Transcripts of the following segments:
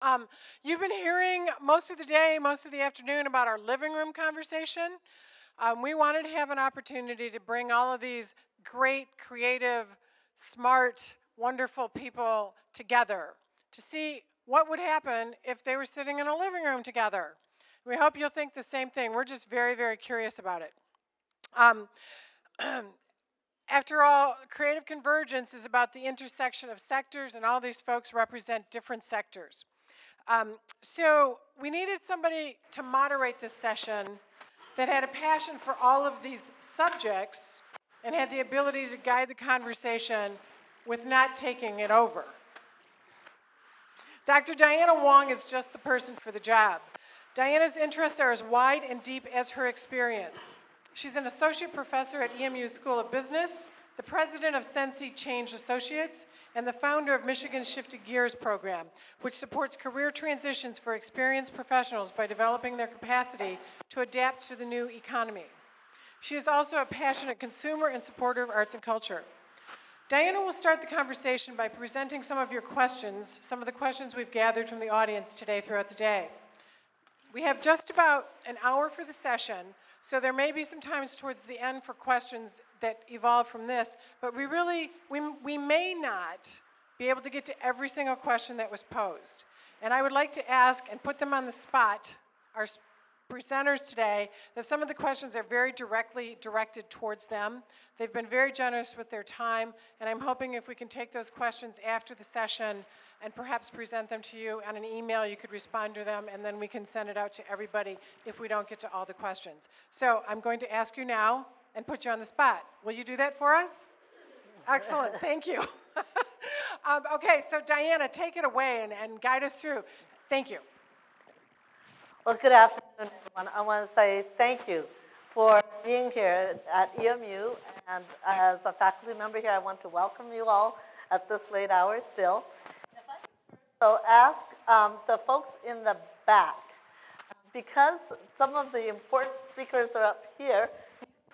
Um, you've been hearing most of the day, most of the afternoon about our living room conversation. We wanted to have an opportunity to bring all of these great, creative, smart, wonderful people together to see what would happen if they were sitting in a living room together. We hope you'll think the same thing. We're just very, very curious about it. Um, After all, creative convergence is about the intersection of sectors, and all these folks represent different sectors. So we needed somebody to moderate this session that had a passion for all of these subjects and had the ability to guide the conversation with not taking it over. Dr. Diana Wong is just the person for the job. Diana's interests are as wide and deep as her experience. She's an associate professor at EMU School of Business, the president of Sensi Change Associates, and the founder of Michigan's Shifted Gears program, which supports career transitions for experienced professionals by developing their capacity to adapt to the new economy. She is also a passionate consumer and supporter of arts and culture. Diana will start the conversation by presenting some of your questions, some of the questions we've gathered from the audience today throughout the day. We have just about an hour for the session, so there may be some times towards the end for questions that evolve from this, but we may not be able to get to every single question that was posed. And I would like to ask and put them on the spot, our presenters today, that some of the questions are very directly directed towards them. They've been very generous with their time, and I'm hoping if we can take those questions after the session and perhaps present them to you on an email, you could respond to them, and then we can send it out to everybody if we don't get to all the questions. So I'm going to ask you now and put you on the spot. Will you do that for us? Excellent, thank you. Okay, so Diana, take it away and guide us through. Thank you. Well, good afternoon, everyone. I want to say thank you for being here at EMU. And as a faculty member here, I want to welcome you all at this late hour still. So ask the folks in the back, because some of the important speakers are up here,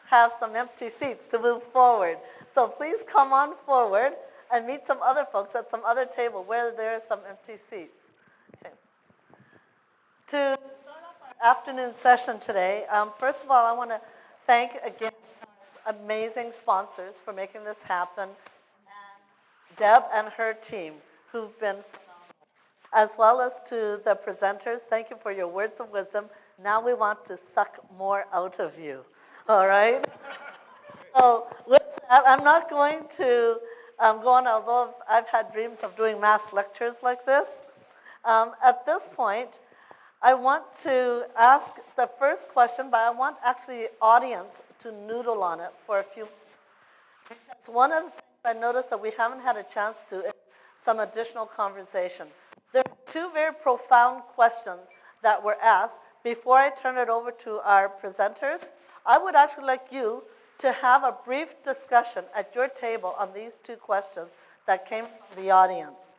have some empty seats to move forward. So please come on forward and meet some other folks at some other table where there are some empty seats. Okay. To start off our afternoon session today, first of all, I want to thank again our amazing sponsors for making this happen, and Deb and her team, who've been phenomenal, as well as to the presenters. Thank you for your words of wisdom. Now we want to suck more out of you, all right? So with that, I'm not going to go on, although I've had dreams of doing mass lectures like this. At this point, I want to ask the first question, but I want actually the audience to noodle on it for a few minutes. Because one of the things I noticed that we haven't had a chance to is some additional conversation. There are two very profound questions that were asked. Before I turn it over to our presenters, I would actually like you to have a brief discussion at your table on these two questions that came from the audience.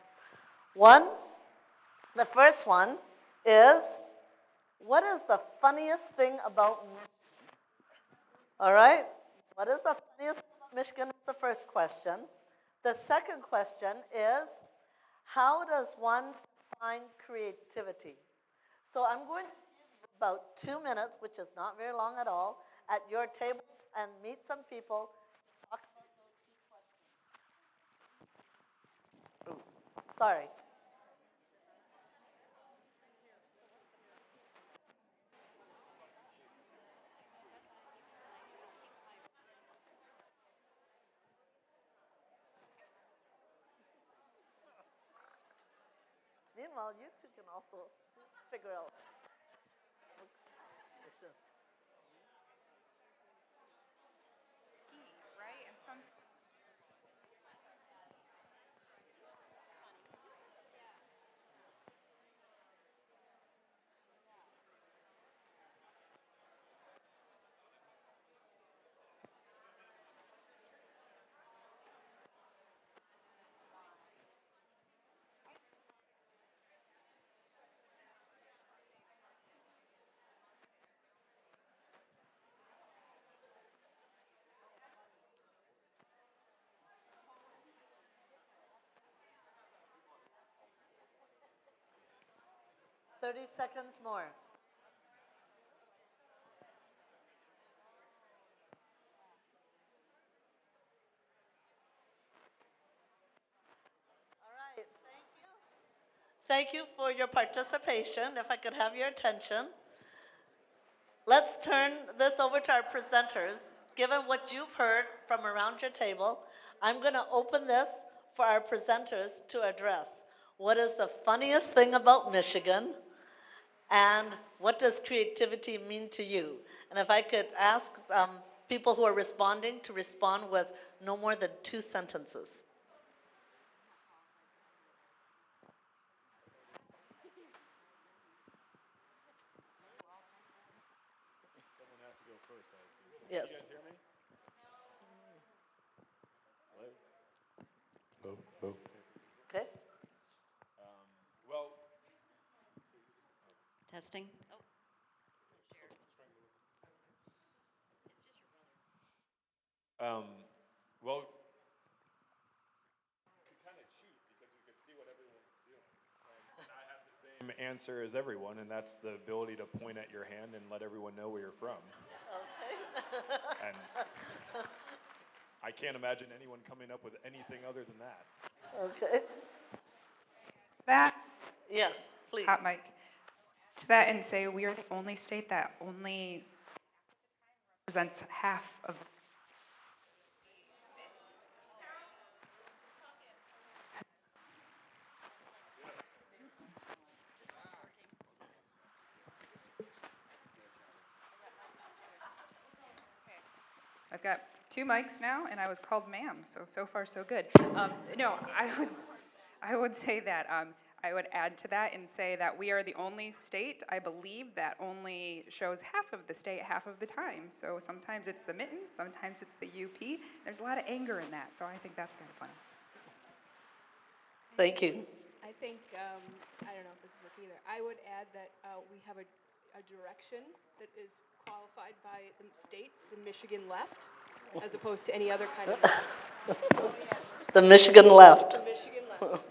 The first one is, what is the funniest thing about Michigan? All right? What is the funniest thing about Michigan is the first question. The second question is, how does one define creativity? So I'm going to give you about 2 minutes, which is not very long at all, at your table and meet some people to talk about those two questions. Ooh, sorry. Meanwhile, you two can also figure out. 30 seconds more. All right, thank you for your participation. If I could have your attention. Let's turn this over to our presenters. Given what you've heard from around your table, I'm going to open this for our presenters to address. What is the funniest thing about Michigan? And what does creativity mean to you? And if I could ask people who are responding to respond with no more than 2 sentences. Someone has to go first, I assume. Yes. Can you guys hear me? Hello? Oh. Okay. Well, Testing. well, we kind of cheat because we could see what everyone's doing. And I have the same answer as everyone, and that's the ability to point at your hand and let everyone know where you're from. Okay. And I can't imagine anyone coming up with anything other than that. Okay. That, Yes, please. hot mic, to that and say we are the only state that only represents half of. I've got 2 mics now, and I was called ma'am, so far so good. No, I would say that I would add to that and say that we are the only state, I believe, that only shows half of the state half of the time. So sometimes it's the mitten, sometimes it's the UP. There's a lot of anger in that, so I think that's kind of fun. Thank you. I think, I don't know if this is it either. I would add that we have a direction that is qualified by the states in Michigan left, as opposed to any other kind of left. The Michigan left. The Michigan left.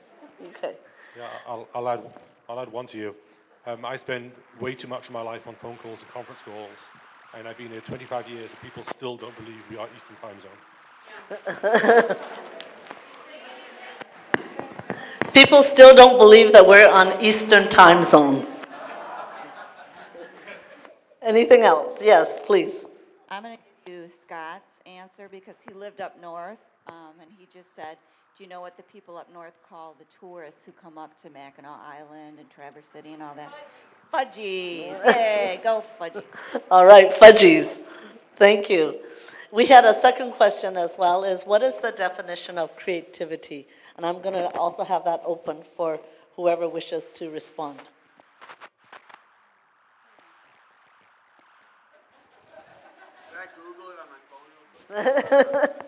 Okay. Yeah, I'll add one to you. I spend way too much of my life on phone calls and conference calls, and I've been here 25 years, and people still don't believe we are Eastern Time Zone. People still don't believe that we're on Eastern Time Zone. Anything else? Yes, please. I'm going to give you Scott's answer because he lived up north, and he just said, do you know what the people up north call the tourists who come up to Mackinac Island and Traverse City and all that? Fudgies. Yay, go fudgies. All right, fudgies. Thank you. We had a second question as well, is what is the definition of creativity? And I'm going to also have that open for whoever wishes to respond. Should I Google it on my phone real quick?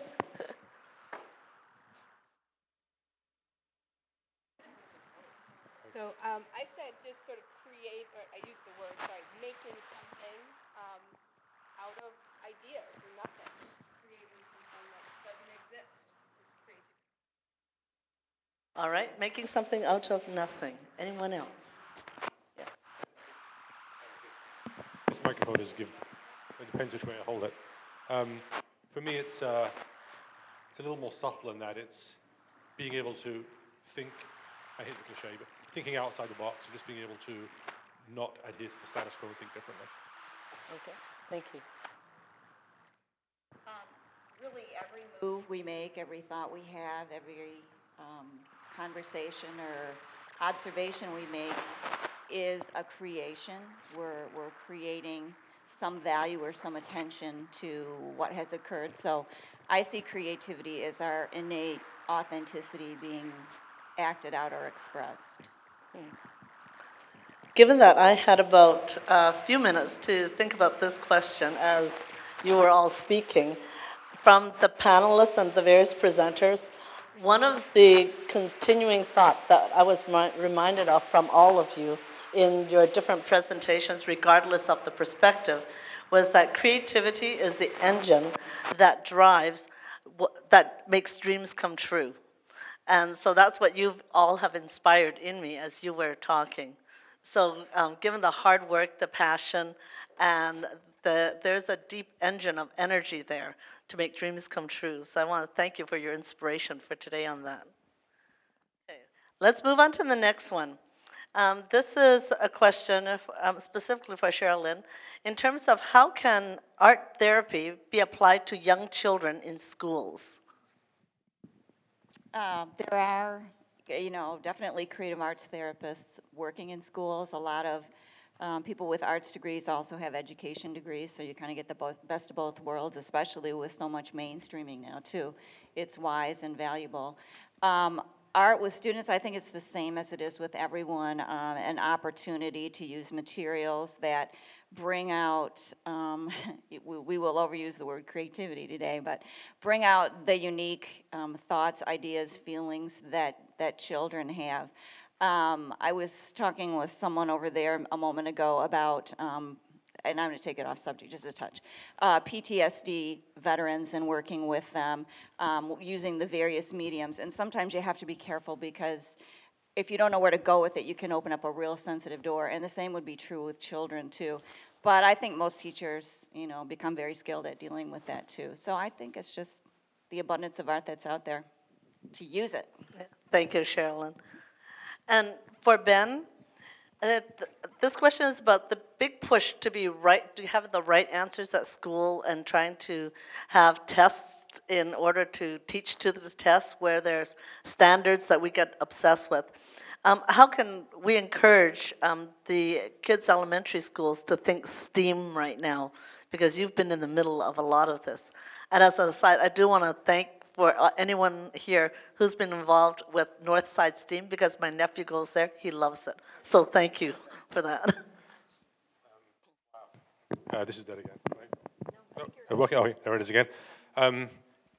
So I said just sort of create, or I used the word, sorry, making something out of ideas or nothing. Creating something that doesn't exist is creativity. All right, making something out of nothing. Anyone else? Yes. This microphone is given. It depends which way I hold it. For me, it's a little more subtle in that it's being able to think. I hate the cliche, but thinking outside the box and just being able to not adhere to the status quo and think differently. Okay, thank you. Really, every move we make, every thought we have, every conversation or observation we make is a creation. We're creating some value or some attention to what has occurred. So I see creativity as our innate authenticity being acted out or expressed. Given that I had about a few minutes to think about this question as you were all speaking, from the panelists and the various presenters, one of the continuing thought that I was reminded of from all of you in your different presentations, regardless of the perspective, was that creativity is the engine that drives, that makes dreams come true. And so that's what you all have inspired in me as you were talking. So given the hard work, the passion, and there's a deep engine of energy there to make dreams come true. So I want to thank you for your inspiration for today on that. Okay. Let's move on to the next one. This is a question specifically for Sharalyn. In terms of how can art therapy be applied to young children in schools? There are, definitely creative arts therapists working in schools. A lot of people with arts degrees also have education degrees, so you kind of get the best of both worlds, especially with so much mainstreaming now, too. It's wise and valuable. Art with students, I think it's the same as it is with everyone, an opportunity to use materials that bring out, we will overuse the word creativity today, but bring out the unique thoughts, ideas, feelings that children have. I was talking with someone over there a moment ago about, and I'm going to take it off subject just a touch, PTSD veterans and working with them using the various mediums. And sometimes you have to be careful because if you don't know where to go with it, you can open up a real sensitive door. And the same would be true with children too. But I think most teachers, become very skilled at dealing with that too. So I think it's just the abundance of art that's out there to use it. Thank you, Sharalyn. And for Ben, this question is about the big push to have the right answers at school and trying to have tests in order to teach to the test where there's standards that we get obsessed with. How can we encourage the kids' elementary schools to think STEAM right now? Because you've been in the middle of a lot of this. And as an aside, I do want to thank for anyone here who's been involved with Northside STEAM, because my nephew goes there, he loves it. So thank you for that. This is dead again, right? Okay, there it is again.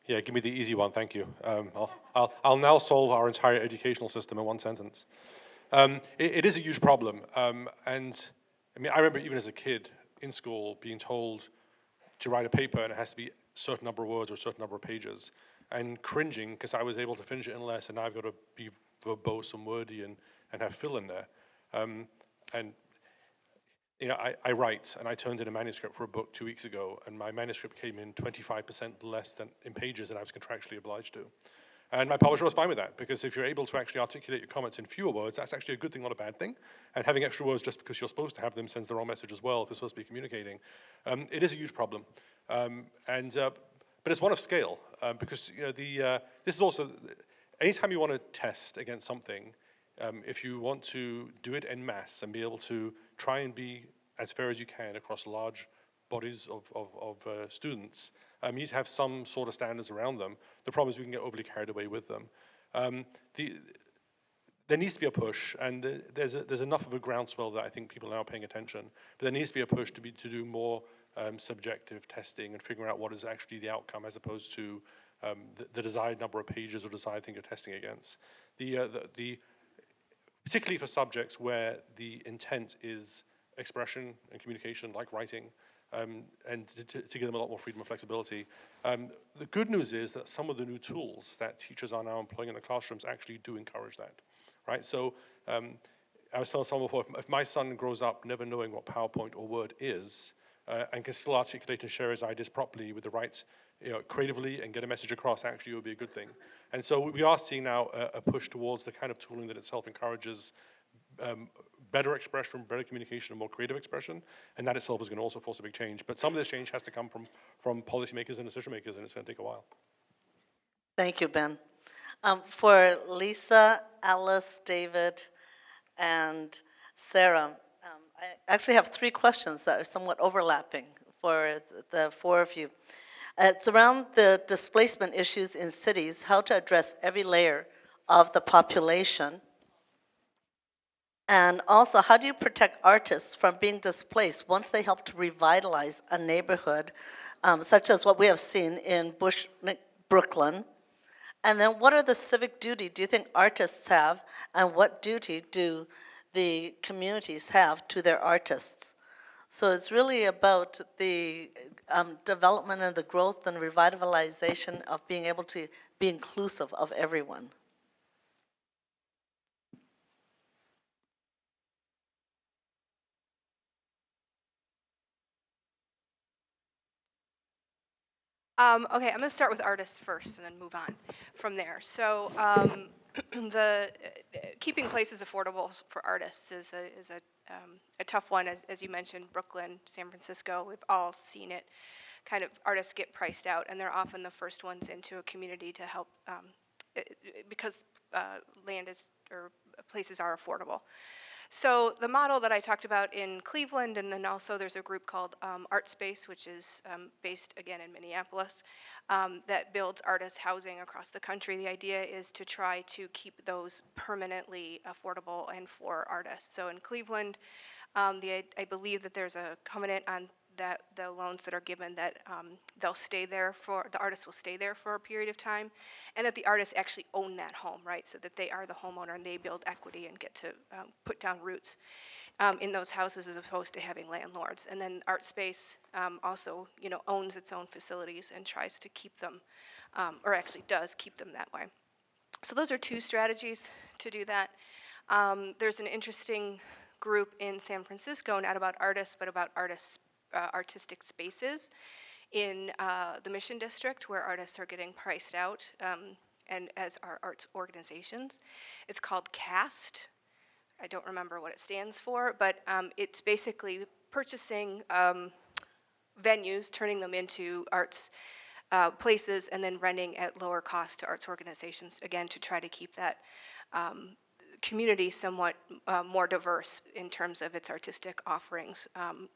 Yeah, give me the easy one, thank you. I'll now solve our entire educational system in one sentence. It is a huge problem, and I mean, I remember even as a kid in school being told to write a paper and it has to be a certain number of words or a certain number of pages, and cringing because I was able to finish it in less, and now I've got to be verbose and wordy and have fill in there. And I write, and I turned in a manuscript for a book 2 weeks ago, and my manuscript came in 25% less than in pages than I was contractually obliged to. And my publisher was fine with that, because if you're able to actually articulate your comments in fewer words, that's actually a good thing, not a bad thing. And having extra words just because you're supposed to have them sends the wrong message as well if you're supposed to be communicating. It is a huge problem. But it's one of scale, because this is also, anytime you want to test against something, if you want to do it en masse and be able to try and be as fair as you can across large bodies of students, you need to have some sort of standards around them. The problem is we can get overly carried away with them. There needs to be a push, and there's enough of a groundswell that I think people are now paying attention, but there needs to be a push to do more subjective testing and figuring out what is actually the outcome as opposed to the desired number of pages or desired thing you're testing against. Particularly for subjects where the intent is expression and communication, like writing, and to give them a lot more freedom and flexibility. The good news is that some of the new tools that teachers are now employing in the classrooms actually do encourage that, right? So I was telling someone before, if my son grows up never knowing what PowerPoint or Word is, and can still articulate and share his ideas properly with the right, creatively and get a message across, actually it would be a good thing. And so we are seeing now a push towards the kind of tooling that itself encourages better expression, better communication, and more creative expression, and that itself is going to also force a big change. But some of this change has to come from policymakers and decision makers, and it's going to take a while. Thank you, Ben. For Lisa, Alice, David, and Sarah, I actually have 3 questions that are somewhat overlapping for the 4 of you. It's around the displacement issues in cities, how to address every layer of the population. And also, how do you protect artists from being displaced once they help to revitalize a neighborhood, such as what we have seen in Brooklyn? And then what are the civic duty do you think artists have, and what duty do the communities have to their artists? So it's really about the development and the growth and revitalization of being able to be inclusive of everyone. Okay, I'm going to start with artists first and then move on from there. So keeping places affordable for artists is a tough one. As you mentioned, Brooklyn, San Francisco, we've all seen it. Kind of artists get priced out, and they're often the first ones into a community to help because land is or places are affordable. So the model that I talked about in Cleveland, and then also there's a group called ArtSpace, which is based again in Minneapolis, that builds artist housing across the country. The idea is to try to keep those permanently affordable and for artists. So in Cleveland, I believe that there's a covenant on that the loans that are given that they'll stay there for, the artist will stay there for a period of time, and that the artists actually own that home, right? So that they are the homeowner and they build equity and get to put down roots in those houses as opposed to having landlords. And then ArtSpace also, owns its own facilities and tries to keep them, or actually does keep them that way. So those are two strategies to do that. There's an interesting group in San Francisco, not about artists, but about artistic spaces in the Mission District, where artists are getting priced out, and as are arts organizations. It's called CAST. I don't remember what it stands for, but it's basically purchasing venues, turning them into arts places, and then renting at lower cost to arts organizations, again, to try to keep that community somewhat more diverse in terms of its artistic offerings,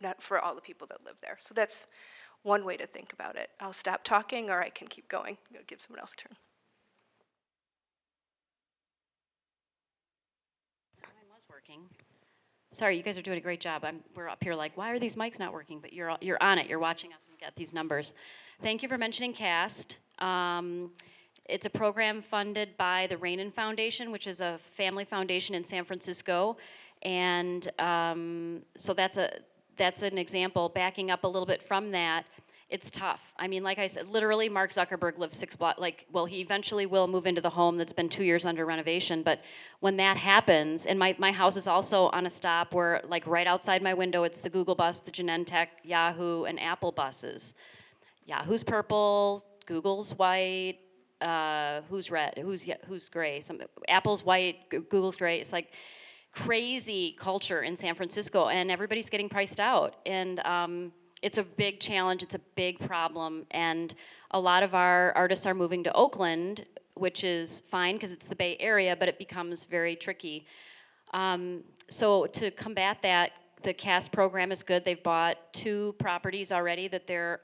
not for all the people that live there. So that's one way to think about it. I'll stop talking, or I can keep going. Give someone else a turn. Mine was working. Sorry, you guys are doing a great job. We're up here like, why are these mics not working? But you're on it. You're watching us and get these numbers. Thank you for mentioning CAST. It's a program funded by the Rainin Foundation, which is a family foundation in San Francisco, and so that's an example. Backing up a little bit from that, it's tough. I mean, like I said, literally, Mark Zuckerberg lives 6 blocks. He eventually will move into the home that's been 2 years under renovation. But when that happens, and my house is also on a stop where, like, right outside my window, it's the Google bus, the Genentech, Yahoo, and Apple buses. Yahoo's purple, Google's white. Who's red? Who's gray? Apple's white, Google's gray. It's like crazy culture in San Francisco, and everybody's getting priced out. And it's a big challenge. It's a big problem. And a lot of our artists are moving to Oakland, which is fine because it's the Bay Area, but it becomes very tricky. So to combat that, the CAST program is good. They've bought 2 properties already that they're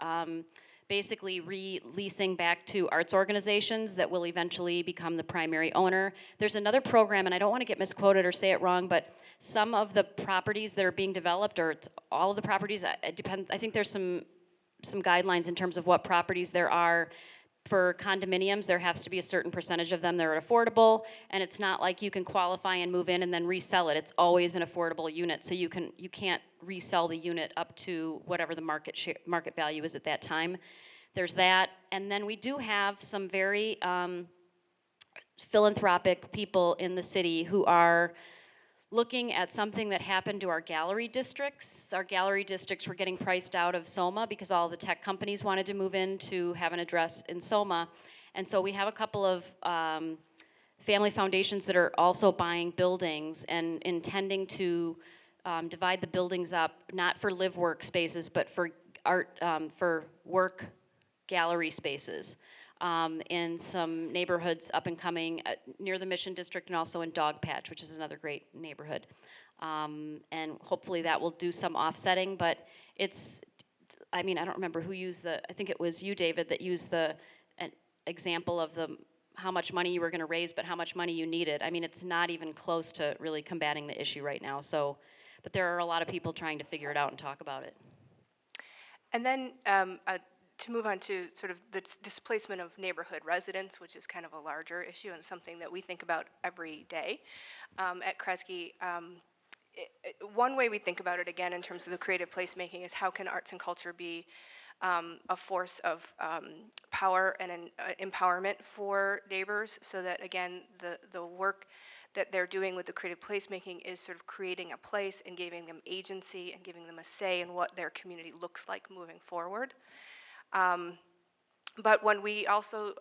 basically releasing back to arts organizations that will eventually become the primary owner. There's another program, and I don't want to get misquoted or say it wrong, but some of the properties that are being developed, or it's all of the properties, it depends. I think there's some guidelines in terms of what properties there are. For condominiums, there has to be a certain percentage of them that are affordable, and it's not like you can qualify and move in and then resell it. It's always an affordable unit, so you can't resell the unit up to whatever the market value is at that time. There's that, and then we do have some very philanthropic people in the city who are looking at something that happened to our gallery districts. Our gallery districts were getting priced out of SoMa because all the tech companies wanted to move in to have an address in SoMa. And so we have a couple of family foundations that are also buying buildings and intending to divide the buildings up, not for live work spaces, but for art, for work gallery spaces. In some neighborhoods up and coming near the Mission District, and also in Dogpatch, which is another great neighborhood. And hopefully that will do some offsetting, but I don't remember who used I think it was you, David, that used an example of how much money you were gonna raise, but how much money you needed. I mean, it's not even close to really combating the issue right now, but there are a lot of people trying to figure it out and talk about it. And then to move on to sort of the displacement of neighborhood residents, which is kind of a larger issue and something that we think about every day at Kresge. One way we think about it, again, in terms of the creative placemaking, is how can arts and culture be a force of power and empowerment for neighbors, so that, again, the work that they're doing with the creative placemaking is sort of creating a place and giving them agency and giving them a say in what their community looks like moving forward. But when we also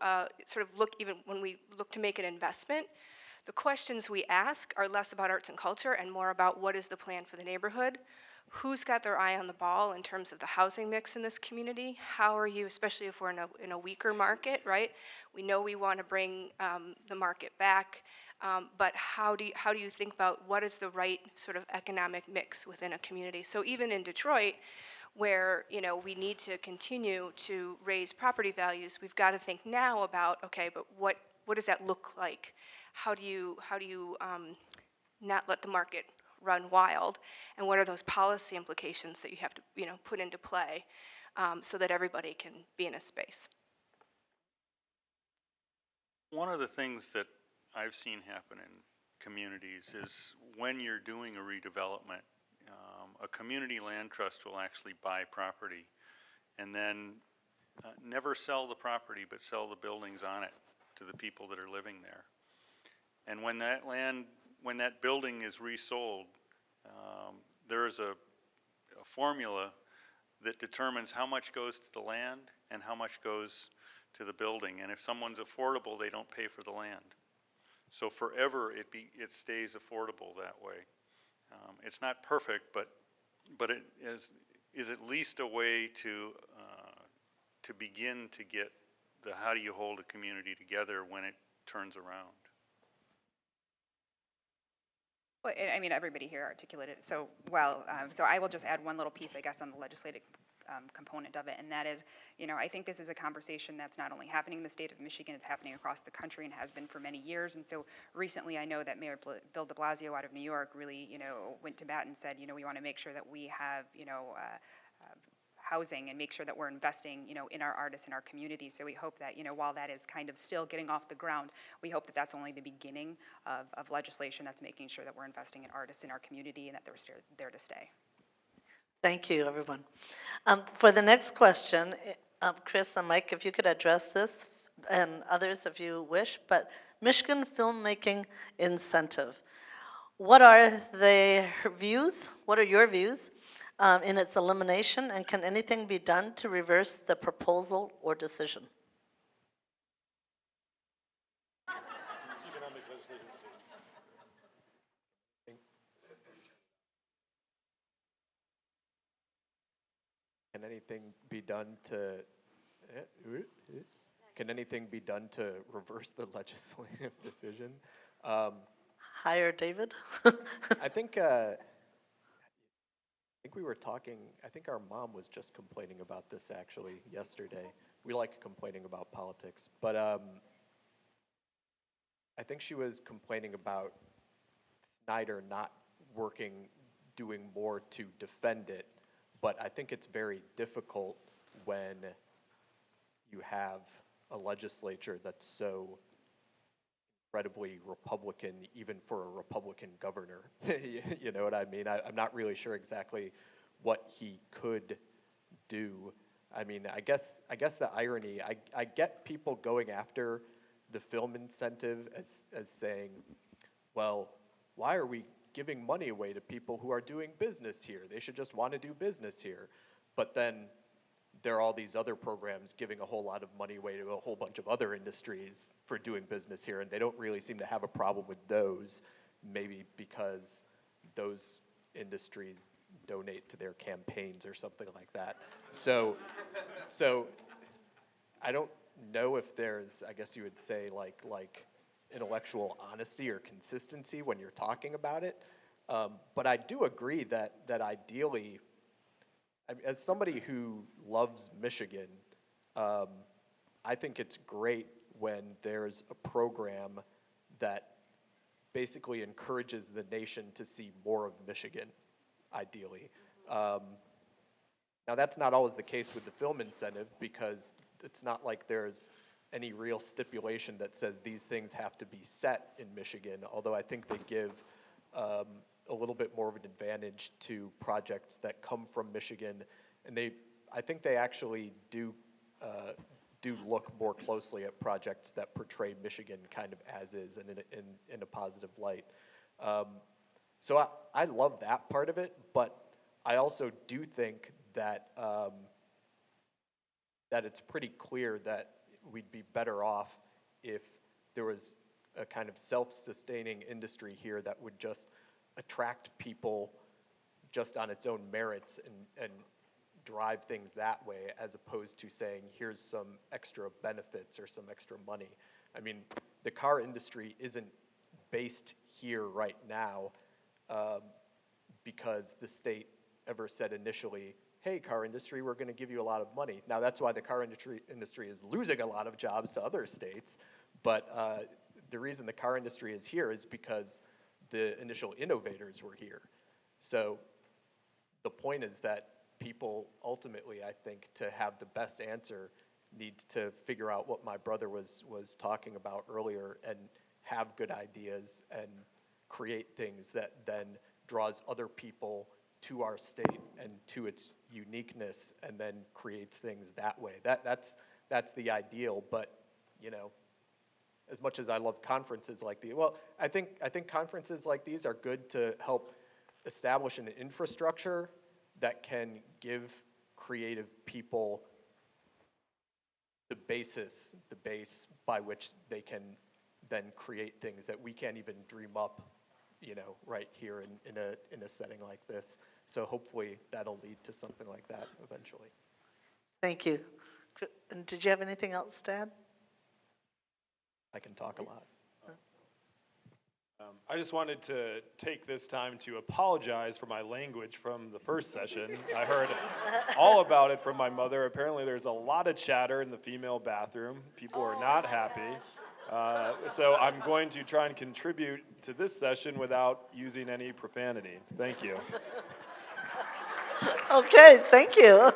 sort of look, even when we look to make an investment, the questions we ask are less about arts and culture and more about what is the plan for the neighborhood, who's got their eye on the ball in terms of the housing mix in this community, how are you, especially if we're in a weaker market, right? We know we want to bring the market back, but how do you think about what is the right sort of economic mix within a community? So even in Detroit, where we need to continue to raise property values, we've got to think now about, okay, but what does that look like? How do you not let the market run wild, and what are those policy implications that you have to put into play so that everybody can be in a space? One of the things that I've seen happen in communities is when you're doing a redevelopment, a community land trust will actually buy property and then never sell the property but sell the buildings on it to the people that are living there. And when that building is resold, there is a formula that determines how much goes to the land and how much goes to the building. And if someone's affordable, they don't pay for the land. So forever it stays affordable that way. It's not perfect, but it is at least a way to begin to get the how do you hold a community together when it turns around. Well, I mean, everybody here articulated it so well. So I will just add one little piece, I guess, on the legislative component of it, and that is, I think this is a conversation that's not only happening in the state of Michigan, it's happening across the country and has been for many years. And so recently, I know that Mayor Bill de Blasio out of New York really, went to bat and said, we want to make sure that we have, housing and make sure that we're investing, in our artists and our communities. So we hope that, while that is kind of still getting off the ground, we hope that that's only the beginning of legislation that's making sure that we're investing in artists in our community and that they're there to stay. Thank you, everyone. For the next question, Chris and Mike, if you could address this, and others if you wish, but Michigan filmmaking incentive. What are their views? What are your views in its elimination, and can anything be done to reverse the proposal or decision? Economic legislative decisions. Can anything be done to reverse the legislative decision? Hire David? I think we were talking, I think our mom was just complaining about this actually yesterday. We like complaining about politics, but I think she was complaining about Snyder not doing more to defend it, but I think it's very difficult when you have a legislature that's so incredibly Republican, even for a Republican governor. You know what I mean? I'm not really sure exactly what he could do. I mean, I guess the irony, I get people going after the film incentive as saying, well, why are we giving money away to people who are doing business here? They should just want to do business here. But then there are all these other programs giving a whole lot of money away to a whole bunch of other industries for doing business here, and they don't really seem to have a problem with those, maybe because those industries donate to their campaigns or something like that. So I don't know if there's, I guess you would say, like intellectual honesty or consistency when you're talking about it. But I do agree that ideally, as somebody who loves Michigan, I think it's great when there's a program that basically encourages the nation to see more of Michigan, ideally. Now, that's not always the case with the film incentive, because it's not like there's any real stipulation that says these things have to be set in Michigan, although I think they give a little bit more of an advantage to projects that come from Michigan, and I think they actually do look more closely at projects that portray Michigan kind of as is and in a positive light. So I love that part of it, but I also do think that that it's pretty clear that we'd be better off if there was a kind of self-sustaining industry here that would just attract people just on its own merits and drive things that way, as opposed to saying, here's some extra benefits or some extra money. I mean, the car industry isn't based here right now because the state ever said initially, hey, car industry, we're going to give you a lot of money. Now, that's why the car industry is losing a lot of jobs to other states, but the reason the car industry is here is because the initial innovators were here. So the point is that people ultimately, I think, to have the best answer, need to figure out what my brother was talking about earlier and have good ideas and create things that then draws other people to our state and to its uniqueness, and then creates things that way. That's the ideal. But you know, as much as I love conferences like these, well, I think conferences like these are good to help establish an infrastructure that can give creative people the base by which they can then create things that we can't even dream up, you know, right here in a setting like this. So hopefully that'll lead to something like that eventually. Thank you. And did you have anything else to add? I can talk a lot. I just wanted to take this time to apologize for my language from the first session. I heard all about it from my mother. Apparently there's a lot of chatter in the female bathroom. People are not happy. So I'm going to try and contribute to this session without using any profanity. Thank you. Okay, thank you.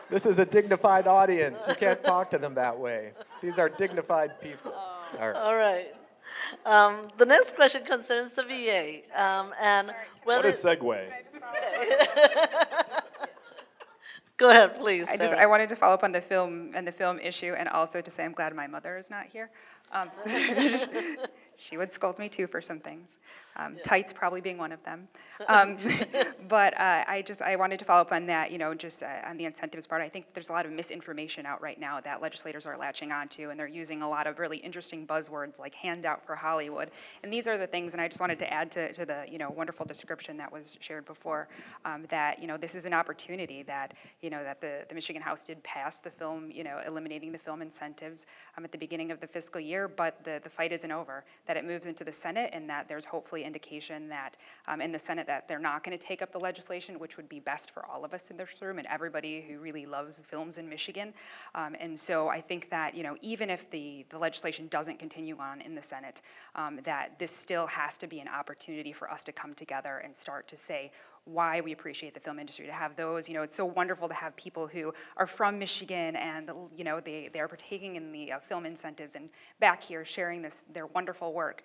This is a dignified audience. You can't talk to them that way. These are dignified people. All right. All right. The next question concerns the VA. And What whether, a segue. Go ahead, please. Sarah. I wanted to follow up on the film issue, and also to say I'm glad my mother is not here. She would scold me too for some things. Tights probably being one of them. But I wanted to follow up on that, you know, just on the incentives part. I think there's a lot of misinformation out right now that legislators are latching onto, and they're using a lot of really interesting buzzwords like handout for Hollywood. And these are the things, and I just wanted to add to the, you know, wonderful description that was shared before, that, you know, this is an opportunity that, you know, that the Michigan House did pass the film, you know, eliminating the film incentives at the beginning of the fiscal year, but the fight isn't over, that it moves into the Senate, and that there's hopefully indication that in the Senate that they're not going to take up the legislation, which would be best for all of us in this room and everybody who really loves films in Michigan. And so I think that, you know, even if the legislation doesn't continue on in the Senate, that this still has to be an opportunity for us to come together and start to say why we appreciate the film industry, to have those, you know, it's so wonderful to have people who are from Michigan and, you know, they are partaking in the film incentives and back here sharing their wonderful work.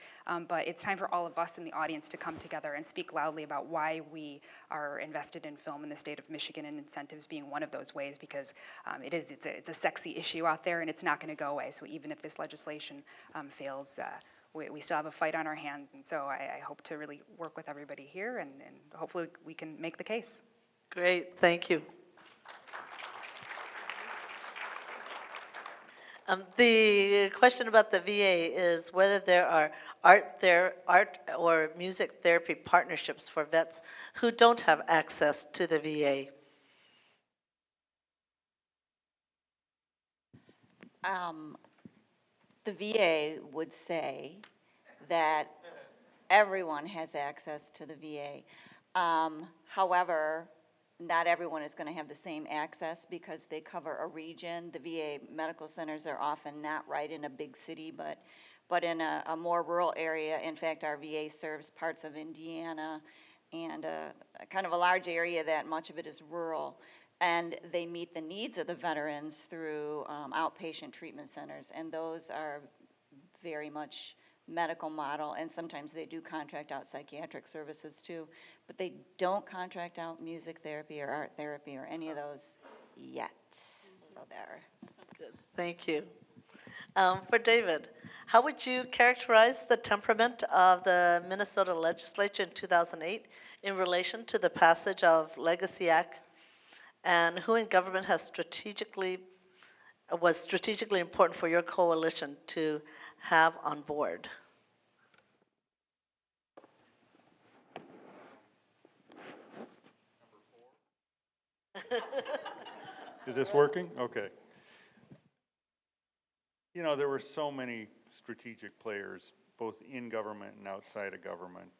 But it's time for all of us in the audience to come together and speak loudly about why we are invested in film in the state of Michigan, and incentives being one of those ways, because it's a sexy issue out there and it's not going to go away. So even if this legislation fails, we still have a fight on our hands, and so I hope to really work with everybody here, and hopefully we can make the case. Great, thank you. The question about the VA is whether there are art or music therapy partnerships for vets who don't have access to the VA. The VA would say that everyone has access to the VA. However, not everyone is going to have the same access because they cover a region. The VA medical centers are often not right in a big city, but in a more rural area. In fact, our VA serves parts of Indiana and a kind of a large area that much of it is rural. And they meet the needs of the veterans through outpatient treatment centers, and those are very much medical model, and sometimes they do contract out psychiatric services too, but they don't contract out music therapy or art therapy or any of those yet. So there. Good, thank you. For David, how would you characterize the temperament of the Minnesota legislature in 2008 in relation to the passage of Legacy Act, and who in government has strategically was strategically important for your coalition to have on board? Is this working? Okay. You know, there were so many strategic players, both in government and outside of government,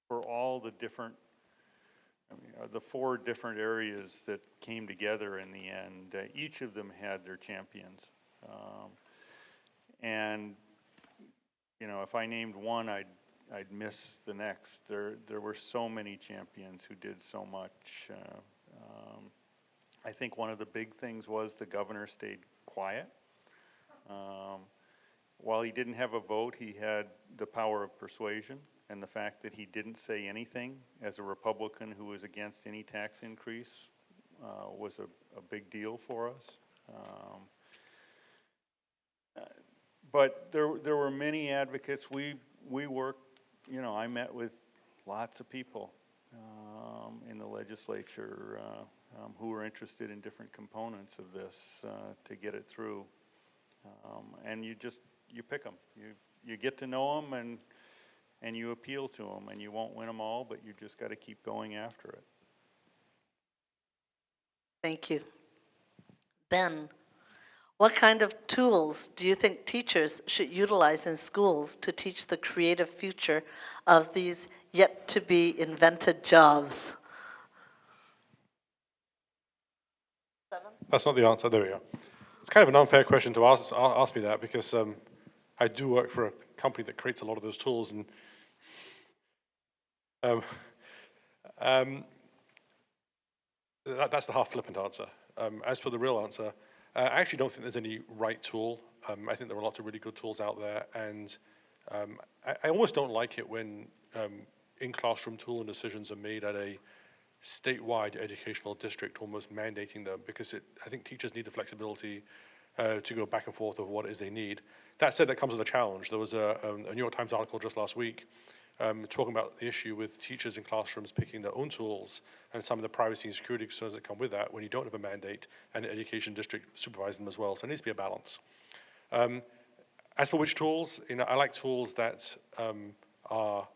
for all the different, the 4 different areas that came together in the end. Each of them had their champions. And, you know, if I named one, I'd miss the next. There were so many champions who did so much. I think one of the big things was the governor stayed quiet. While he didn't have a vote, he had the power of persuasion, and the fact that he didn't say anything as a Republican who was against any tax increase was a big deal for us. But there were many advocates. We worked, you know, I met with lots of people in the legislature who were interested in different components of this to get it through. And you pick them. You get to know them and you appeal to them, and you won't win them all, but you just got to keep going after it. Thank you. Ben, what kind of tools do you think teachers should utilize in schools to teach the creative future of these yet-to-be-invented jobs? That's not the answer. There we go. It's kind of an unfair question to ask me that, because I do work for a company that creates a lot of those tools, and that's the half-flippant answer. As for the real answer, I actually don't think there's any right tool. I think there are lots of really good tools out there, and I almost don't like it when in-classroom tool and decisions are made at a statewide educational district, almost mandating them, because I think teachers need the flexibility to go back and forth of what it is they need. That said, that comes with a challenge. There was a New York Times article just last week talking about the issue with teachers in classrooms picking their own tools and some of the privacy and security concerns that come with that when you don't have a mandate and the education district supervising them as well. So there needs to be a balance. As for which tools, you know, I like tools that are,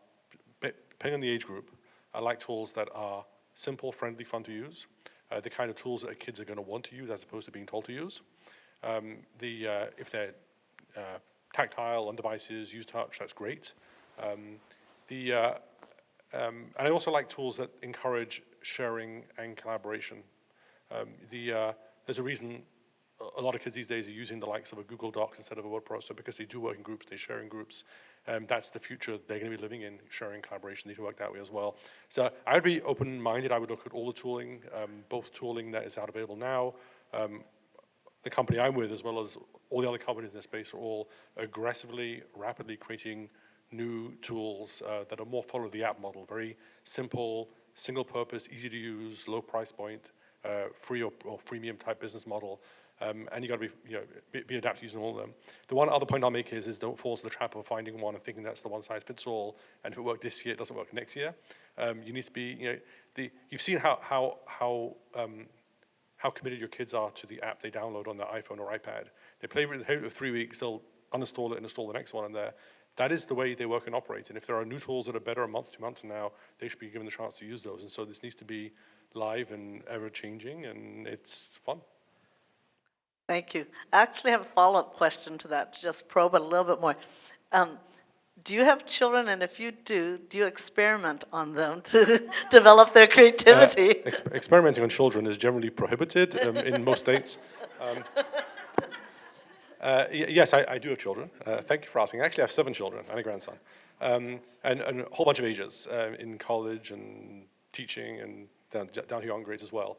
depending on the age group, I like tools that are simple, friendly, fun to use, the kind of tools that kids are going to want to use as opposed to being told to use. If they're tactile on devices, use touch, that's great. And I also like tools that encourage sharing and collaboration. There's a reason a lot of kids these days are using the likes of a Google Docs instead of a word processor, because they do work in groups, they share in groups. That's the future they're going to be living in, sharing, collaboration. They do work that way as well. So I would be open-minded. I would look at all the tooling, both tooling that is out available now. The company I'm with, as well as all the other companies in this space, are all aggressively, rapidly creating new tools that are more follow the app model. Very simple, single purpose, easy to use, low price point, free or freemium type business model. And you got to be adaptive using all of them. The one other point I'll make is don't fall into the trap of finding one and thinking that's the one size fits all. And if it worked this year, it doesn't work next year. You need to be, you've seen how committed your kids are to the app they download on their iPhone or iPad. They play with it for 3 weeks, they'll uninstall it and install the next one in there. That is the way they work and operate. And if there are new tools that are better a month, 2 months from now, they should be given the chance to use those. And so this needs to be live and ever-changing, and it's fun. Thank you. I actually have a follow-up question to that, to just probe it a little bit more. Do you have children, and if you do you experiment on them to develop their creativity? Experimenting on children is generally prohibited in most states. Yes, I do have children. Thank you for asking. Actually, I have 7 children and a grandson, and a whole bunch of ages in college and teaching and down to young grades as well.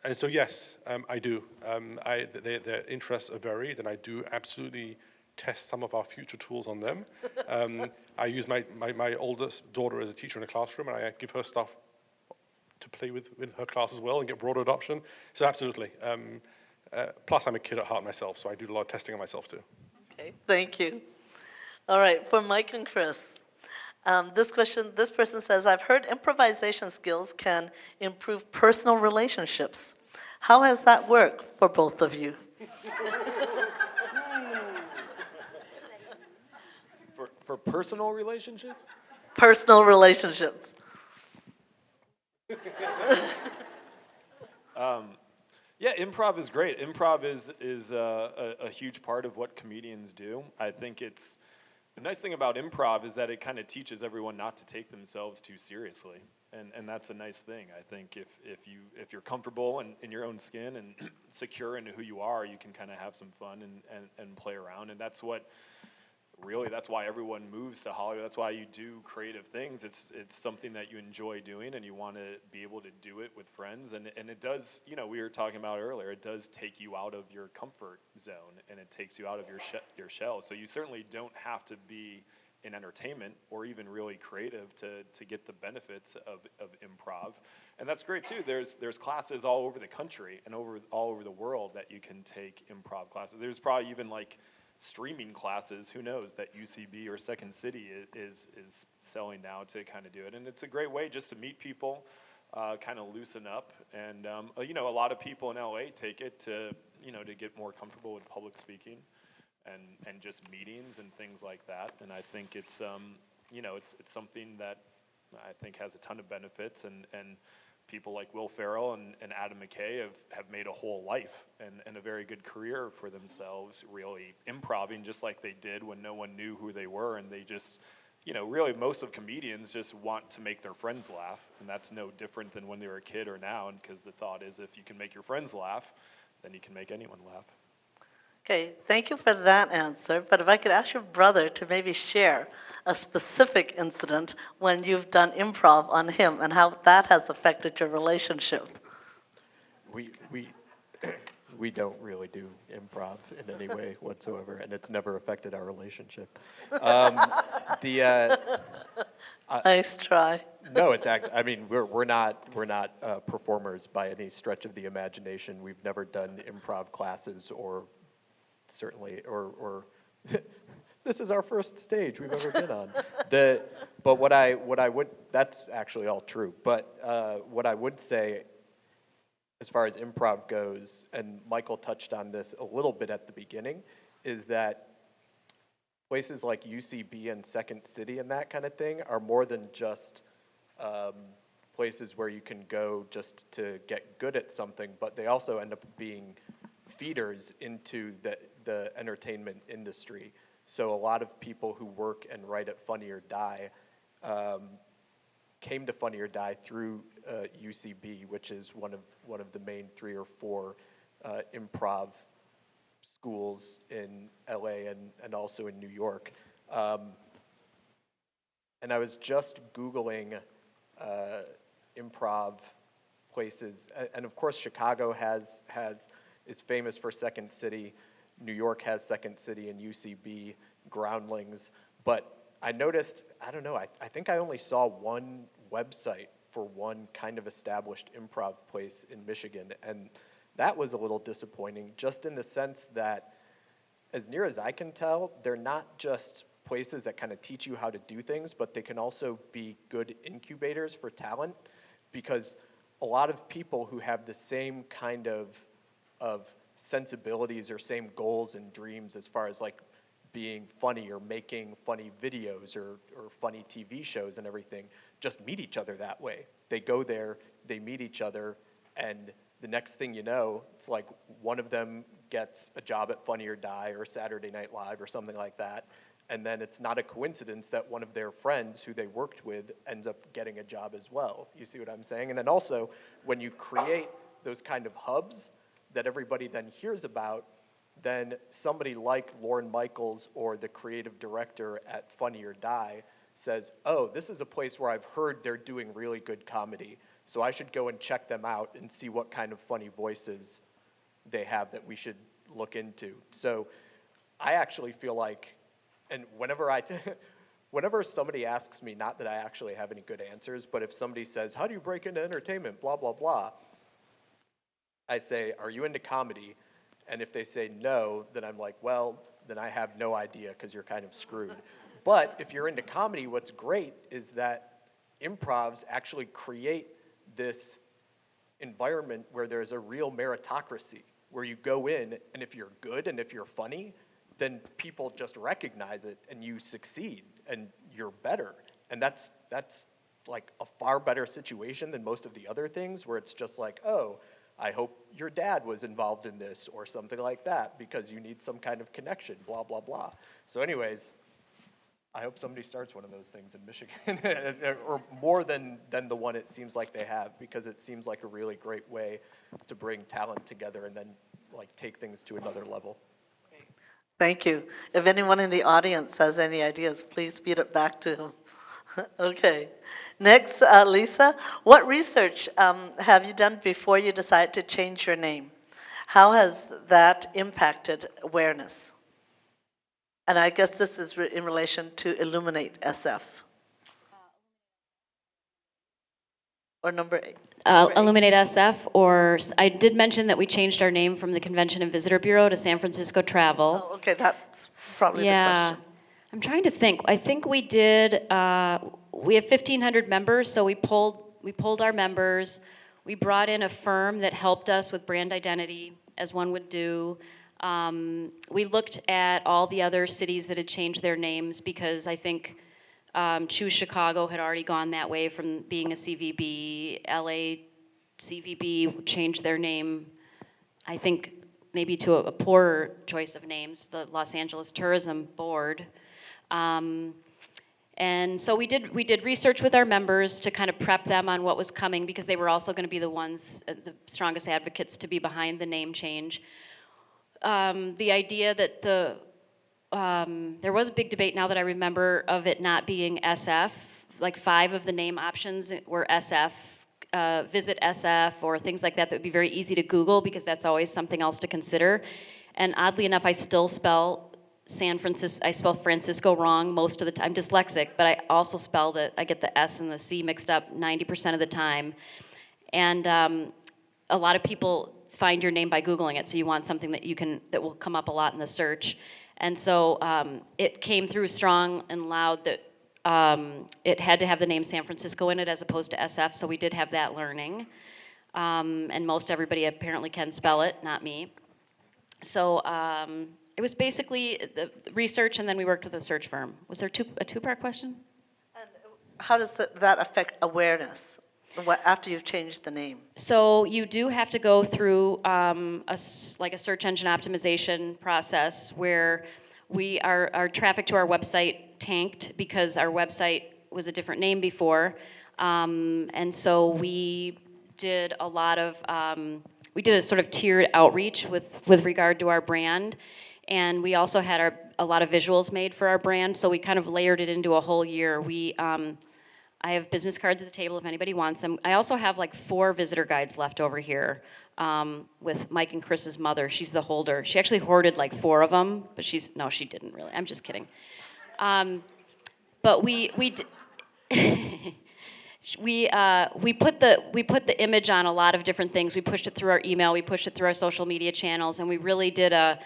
And so yes, I do. Their interests are varied, and I do absolutely test some of our future tools on them. I use my oldest daughter as a teacher in a classroom, and I give her stuff to play with her class as well and get broader adoption. So absolutely. Plus, I'm a kid at heart myself, so I do a lot of testing on myself too. Okay, thank you. All right, for Mike and Chris. This person says, I've heard improvisation skills can improve personal relationships. How has that worked for both of you? For personal relationships? Personal relationships. Yeah, improv is great. Improv is a huge part of what comedians do. I think it's the nice thing about improv is that it kind of teaches everyone not to take themselves too seriously, and that's a nice thing. I think if you're comfortable in your own skin and secure in who you are, you can kind of have some fun and play around, and that's why everyone moves to Hollywood. That's why you do creative things. It's something that you enjoy doing, and you want to be able to do it with friends. And it does, we were talking about earlier, it does take you out of your comfort zone, and it takes you out of your shell. So you certainly don't have to be in entertainment or even really creative to get the benefits of improv. And that's great too. There's classes all over the country and all over the world that you can take improv classes. There's probably even like streaming classes, who knows, that UCB or Second City is selling now to kind of do it. And it's a great way just to meet people, kind of loosen up. And, a lot of people in LA take it to get more comfortable with public speaking and just meetings and things like that. And I think it's something that I think has a ton of benefits, and people like Will Ferrell and Adam McKee have made a whole life and a very good career for themselves, really improvising just like they did when no one knew who they were, and they just, really most of comedians just want to make their friends laugh, and that's no different than when they were a kid or now, because the thought is if you can make your friends laugh, then you can make anyone laugh. Okay, thank you for that answer, but if I could ask your brother to maybe share a specific incident when you've done improv on him and how that has affected your relationship. We don't really do improv in any way whatsoever, and it's never affected our relationship. Nice try. No, we're not performers by any stretch of the imagination. We've never done improv classes or this is our first stage we've ever been on. But what I would, that's actually all true, but what I would say as far as improv goes, and Michael touched on this a little bit at the beginning, is that places like UCB and Second City and that kind of thing are more than just places where you can go just to get good at something, but they also end up being feeders into the entertainment industry. So a lot of people who work and write at Funny or Die came to Funny or Die through UCB, which is one of the main 3 or 4 improv schools in LA and also in New York. And I was just Googling improv places, and of course Chicago is famous for Second City. New York has Second City and UCB, Groundlings, but I noticed, I don't know, I think I only saw one website for one kind of established improv place in Michigan, and that was a little disappointing, just in the sense that, as near as I can tell, they're not just places that kind of teach you how to do things, but they can also be good incubators for talent, because a lot of people who have the same kind of sensibilities or same goals and dreams as far as like being funny or making funny videos or funny TV shows and everything, just meet each other that way. They go there, they meet each other, and the next thing you know, it's like one of them gets a job at Funny or Die or Saturday Night Live or something like that, and then it's not a coincidence that one of their friends who they worked with ends up getting a job as well. You see what I'm saying? And then also, when you create those kind of hubs that everybody then hears about, then somebody like Lorne Michaels or the creative director at Funny or Die says, oh, this is a place where I've heard they're doing really good comedy, so I should go and check them out and see what kind of funny voices they have that we should look into. So I actually feel like, and whenever somebody asks me, not that I actually have any good answers, but if somebody says, how do you break into entertainment, blah, blah, blah, I say, are you into comedy? And if they say no, then I'm like, well, then I have no idea, because you're kind of screwed. But if you're into comedy, what's great is that improvs actually create this environment where there's a real meritocracy, where you go in, and if you're good and if you're funny, then people just recognize it and you succeed and you're better. And that's like a far better situation than most of the other things where it's just like, oh, I hope your dad was involved in this or something like that because you need some kind of connection, blah, blah, blah. So anyways, I hope somebody starts one of those things in Michigan, or more than the one it seems like they have, because it seems like a really great way to bring talent together and then like take things to another level. Thank you. If anyone in the audience has any ideas, please feed it back to him. Okay. Next, Lisa, what research have you done before you decided to change your name? How has that impacted awareness? And I guess this is in relation to Illuminate SF. Or number 8. Illuminate SF, or I did mention that we changed our name from the Convention and Visitor Bureau to San Francisco Travel. Oh, okay, that's probably the question. I'm trying to think. I think we did. We have 1,500 members, so we pulled our members. We brought in a firm that helped us with brand identity, as one would do. We looked at all the other cities that had changed their names because I think Choose Chicago had already gone that way from being a CVB. LA CVB changed their name, I think, maybe to a poorer choice of names, the Los Angeles Tourism Board. And so we did research with our members to kind of prep them on what was coming because they were also going to be the ones, the strongest advocates to be behind the name change. The idea that there was a big debate now that I remember of it not being SF, like 5 of the name options were SF, visit SF or things like that that would be very easy to Google because that's always something else to consider. And oddly enough, I still spell Francisco wrong most of the time. I'm dyslexic, but I also I get the S and the C mixed up 90% of the time. And a lot of people find your name by Googling it, so you want something that will come up a lot in the search. And so it came through strong and loud that it had to have the name San Francisco in it as opposed to SF, so we did have that learning. And most everybody apparently can spell it, not me. So it was basically the research, and then we worked with a search firm. Was there a two-part question? And how does that affect awareness after you've changed the name? So you do have to go through a search engine optimization process where our traffic to our website tanked because our website was a different name before. And so we did a lot of, we did a sort of tiered outreach with regard to our brand. And we also had a lot of visuals made for our brand, so we kind of layered it into a whole year. I have business cards at the table if anybody wants them. I also have like 4 visitor guides left over here with Mike and Chris's mother. She's the holder. She actually hoarded like 4 of them, but no, she didn't really. I'm just kidding. But we put the image on a lot of different things. We pushed it through our email, we pushed it through our social media channels, and we really did a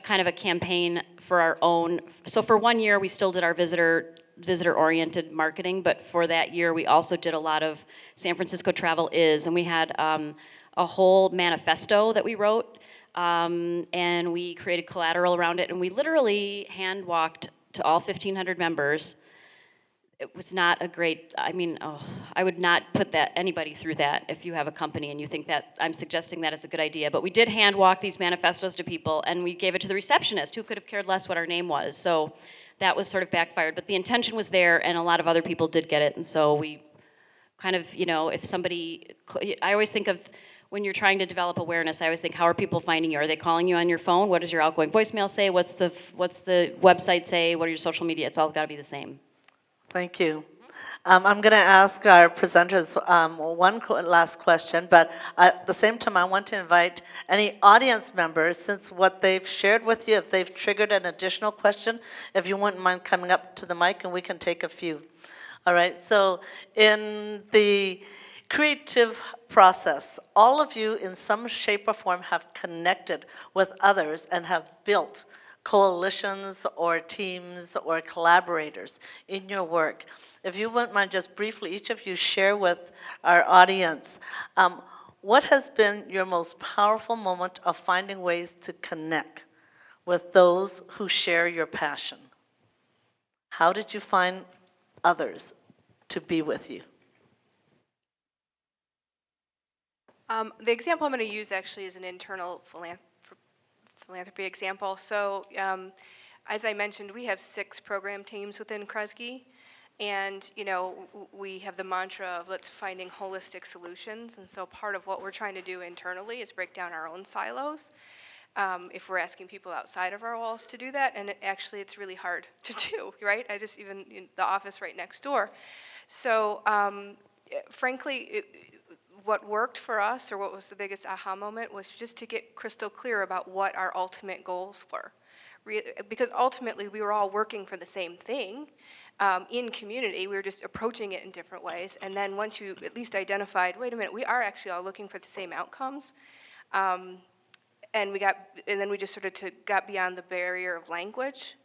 kind of a campaign for our own. So for 1 year, we still did our visitor-oriented marketing, but for that year, we also did a lot of San Francisco Travel Is, and we had a whole manifesto that we wrote, and we created collateral around it, and we literally hand-walked to all 1,500 members. It was not a great, I would not put anybody through that if you have a company and you think that I'm suggesting that is a good idea. But we did hand walk these manifestos to people and we gave it to the receptionist who could have cared less what our name was. So that was sort of backfired. But the intention was there and a lot of other people did get it. And so we kind of, if somebody, I always think of when you're trying to develop awareness, I always think, how are people finding you? Are they calling you on your phone? What does your outgoing voicemail say? What's the website say? What are your social media? It's all got to be the same. Thank you. I'm going to ask our presenters one last question, but at the same time, I want to invite any audience members, since what they've shared with you, if they've triggered an additional question, if you wouldn't mind coming up to the mic and we can take a few. All right, so in the creative process, all of you in some shape or form have connected with others and have built coalitions or teams or collaborators in your work. If you wouldn't mind just briefly, each of you share with our audience, What has been your most powerful moment of finding ways to connect with those who share your passion? How did you find others to be with you? The example I'm going to use actually is an internal philanthropy example. So as I mentioned, we have 6 program teams within Kresge. And, we have the mantra of let's finding holistic solutions. And so part of what we're trying to do internally is break down our own silos. If we're asking people outside of our walls to do that, and it's really hard to do, right? Even in the office right next door. So frankly, what worked for us, or what was the biggest aha moment, was just to get crystal clear about what our ultimate goals were. Because ultimately we were all working for the same thing in community. We were just approaching it in different ways. And then once you at least identified, wait a minute, we are actually all looking for the same outcomes. And then we just sort of got beyond the barrier of language.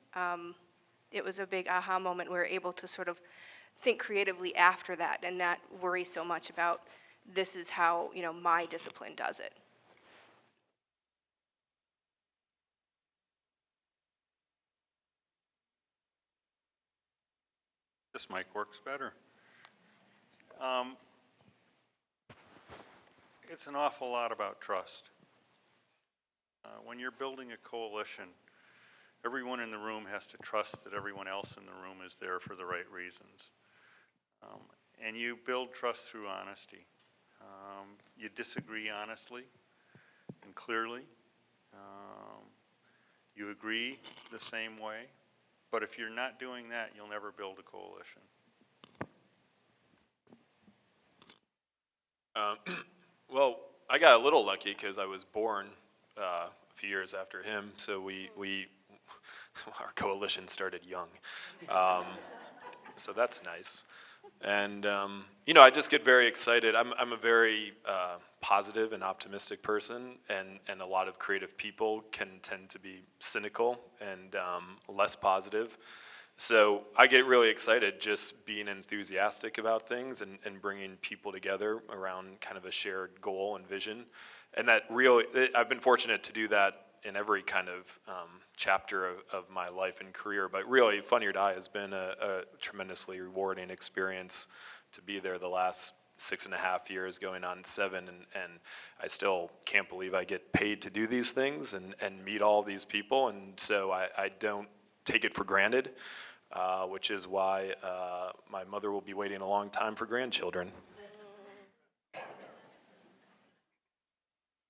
It was a big aha moment. We were able to sort of think creatively after that and not worry so much about this is how my discipline does it. This mic works better. It's an awful lot about trust. When you're building a coalition, everyone in the room has to trust that everyone else in the room is there for the right reasons. And you build trust through honesty. You disagree honestly and clearly. You agree the same way. But if you're not doing that, you'll never build a coalition. Well, I got a little lucky because I was born a few years after him, so our coalition started young. So that's nice. And I just get very excited. I'm a very positive and optimistic person, and a lot of creative people can tend to be cynical and less positive. So I get really excited just being enthusiastic about things and bringing people together around kind of a shared goal and vision. And that really, I've been fortunate to do that in every kind of chapter of my life and career. But really, Funny or Die has been a tremendously rewarding experience to be there the last 6.5 years, going on 7, and I still can't believe I get paid to do these things and meet all these people, and so I don't take it for granted, which is why my mother will be waiting a long time for grandchildren.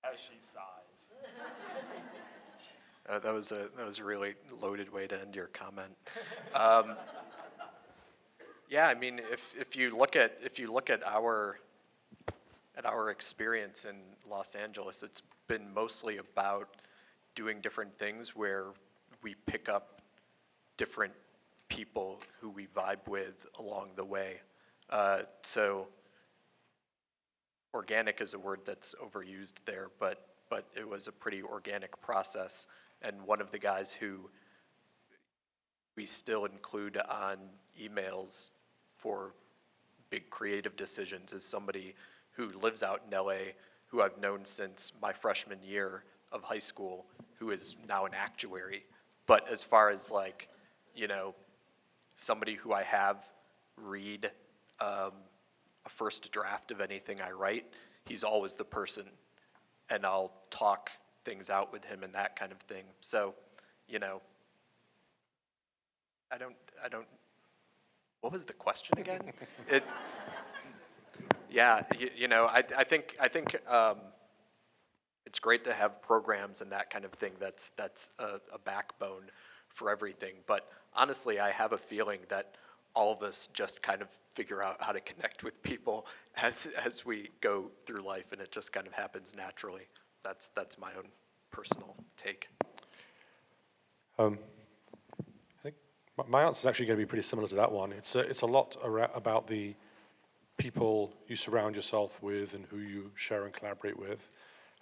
As she sighs. That was a really loaded way to end your comment. Yeah, I mean, if you look at our experience in Los Angeles, it's been mostly about doing different things where we pick up different people who we vibe with along the way. So organic is a word that's overused there, but it was a pretty organic process. And one of the guys who we still include on emails for big creative decisions is somebody who lives out in LA, who I've known since my freshman year of high school, who is now an actuary. But as far as somebody who I have read a first draft of anything I write, he's always the person, and I'll talk things out with him and that kind of thing. So, I don't. What was the question again? I think it's great to have programs and that kind of thing. That's a backbone for everything. But honestly, I have a feeling that all of us just kind of figure out how to connect with people as we go through life, and it just kind of happens naturally. That's my own personal take. I think my answer is actually going to be pretty similar to that one. It's a lot about the people you surround yourself with and who you share and collaborate with.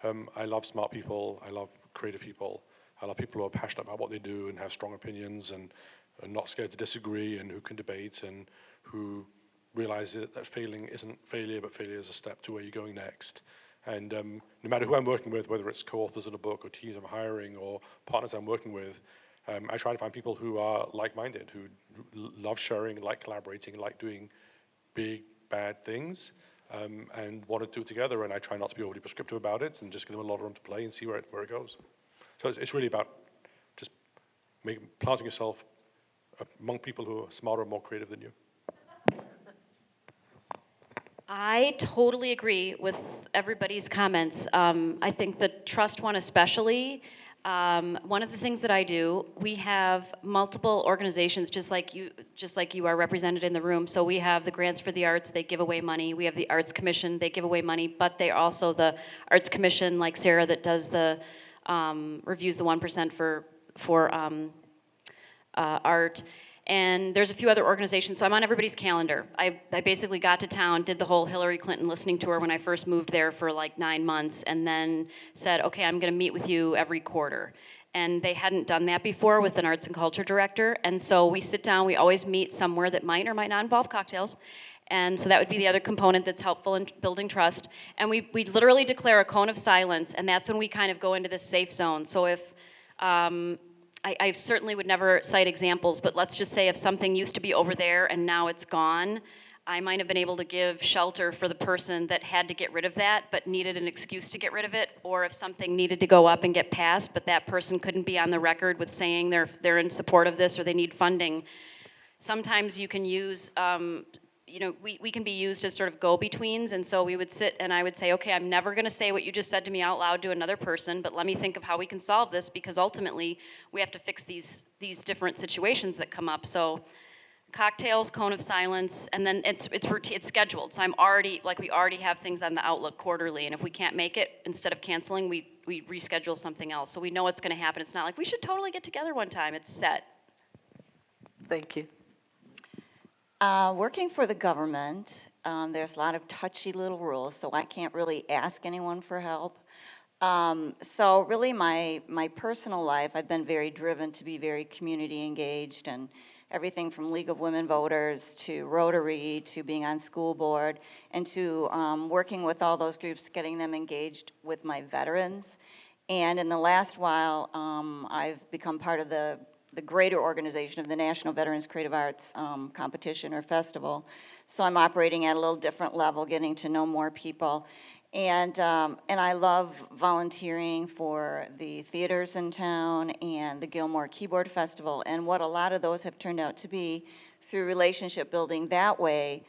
I love smart people. I love creative people. I love people who are passionate about what they do and have strong opinions and are not scared to disagree and who can debate and who realize that failing isn't failure, but failure is a step to where you're going next. And no matter who I'm working with, whether it's co-authors in a book or teams I'm hiring or partners I'm working with, I try to find people who are like-minded, who love sharing, like collaborating, like doing big, bad things, and want to do it together. And I try not to be overly prescriptive about it and just give them a lot of room to play and see where it goes. So it's really about just planting yourself among people who are smarter and more creative than you. I totally agree with everybody's comments. I think the trust one especially, one of the things that I do, we have multiple organizations just like you are represented in the room. So we have the Grants for the Arts, they give away money. We have the Arts Commission, they give away money, but they're also the Arts Commission, like Sarah, that does the, reviews the 1% for art. And there's a few other organizations, so I'm on everybody's calendar. I basically got to town, did the whole Hillary Clinton listening tour when I first moved there for like 9 months, and then said, okay, I'm gonna meet with you every quarter. And they hadn't done that before with an arts and culture director, and so we sit down, we always meet somewhere that might or might not involve cocktails. And so that would be the other component that's helpful in building trust. And we literally declare a cone of silence, and that's when we kind of go into this safe zone. So if, I certainly would never cite examples, but let's just say if something used to be over there and now it's gone, I might have been able to give shelter for the person that had to get rid of that but needed an excuse to get rid of it, or if something needed to go up and get passed but that person couldn't be on the record with saying they're in support of this or they need funding. Sometimes you can use, we can be used as sort of go-betweens, and so we would sit and I would say, okay, I'm never gonna say what you just said to me out loud to another person, but let me think of how we can solve this, because ultimately we have to fix these different situations that come up. So cocktails, cone of silence, and then it's routine, it's scheduled. So we already have things on the Outlook quarterly, and if we can't make it, instead of canceling, we reschedule something else. So we know what's gonna happen. It's not like we should totally get together one time, it's set. Thank you. Working for the government, there's a lot of touchy little rules, so I can't really ask anyone for help. So really my personal life, I've been very driven to be very community engaged, and everything from League of Women Voters to Rotary to being on school board and to working with all those groups, getting them engaged with my veterans. And in the last while, I've become part of the greater organization of the National Veterans Creative Arts Competition or Festival. So I'm operating at a little different level, getting to know more people. And I love volunteering for the theaters in town and the Gilmore Keyboard Festival. And what a lot of those have turned out to be through relationship building that way,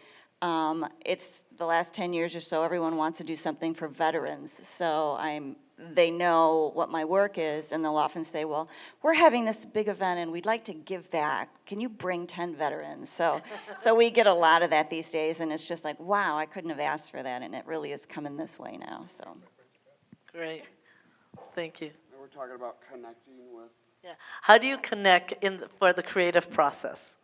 it's the last 10 years or so, everyone wants to do something for veterans. So they know what my work is, and they'll often say, well, we're having this big event and we'd like to give back. Can you bring 10 veterans? So we get a lot of that these days, and it's just like, wow, I couldn't have asked for that, and it really is coming this way now, so. Great. Thank you. We're talking about connecting with. Yeah. How do you connect for the creative process?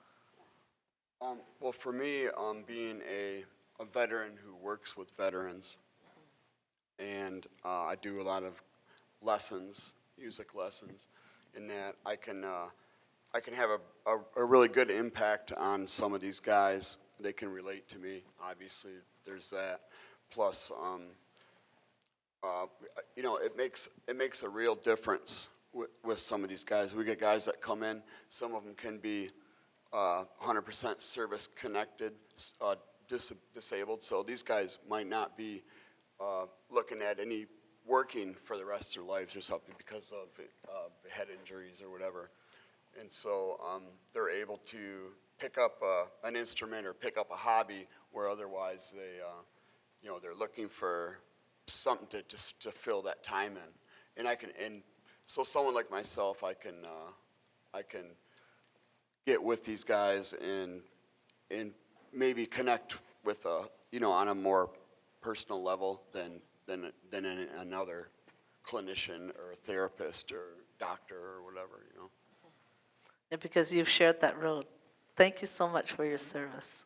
Well, for me, being a veteran who works with veterans, and I do a lot of lessons, music lessons, in that I can have a really good impact on some of these guys. They can relate to me. Obviously, there's that. Plus, it makes a real difference with some of these guys. We get guys that come in. Some of them can be 100% service connected, disabled. So these guys might not be looking at any working for the rest of their lives or something because of head injuries or whatever. And so they're able to pick up an instrument or pick up a hobby where otherwise they're looking for something to fill that time in. And so someone like myself, I can get with these guys and maybe connect with on a more personal level than another clinician or a therapist or doctor or whatever, And because you've shared that road. Thank you so much for your service.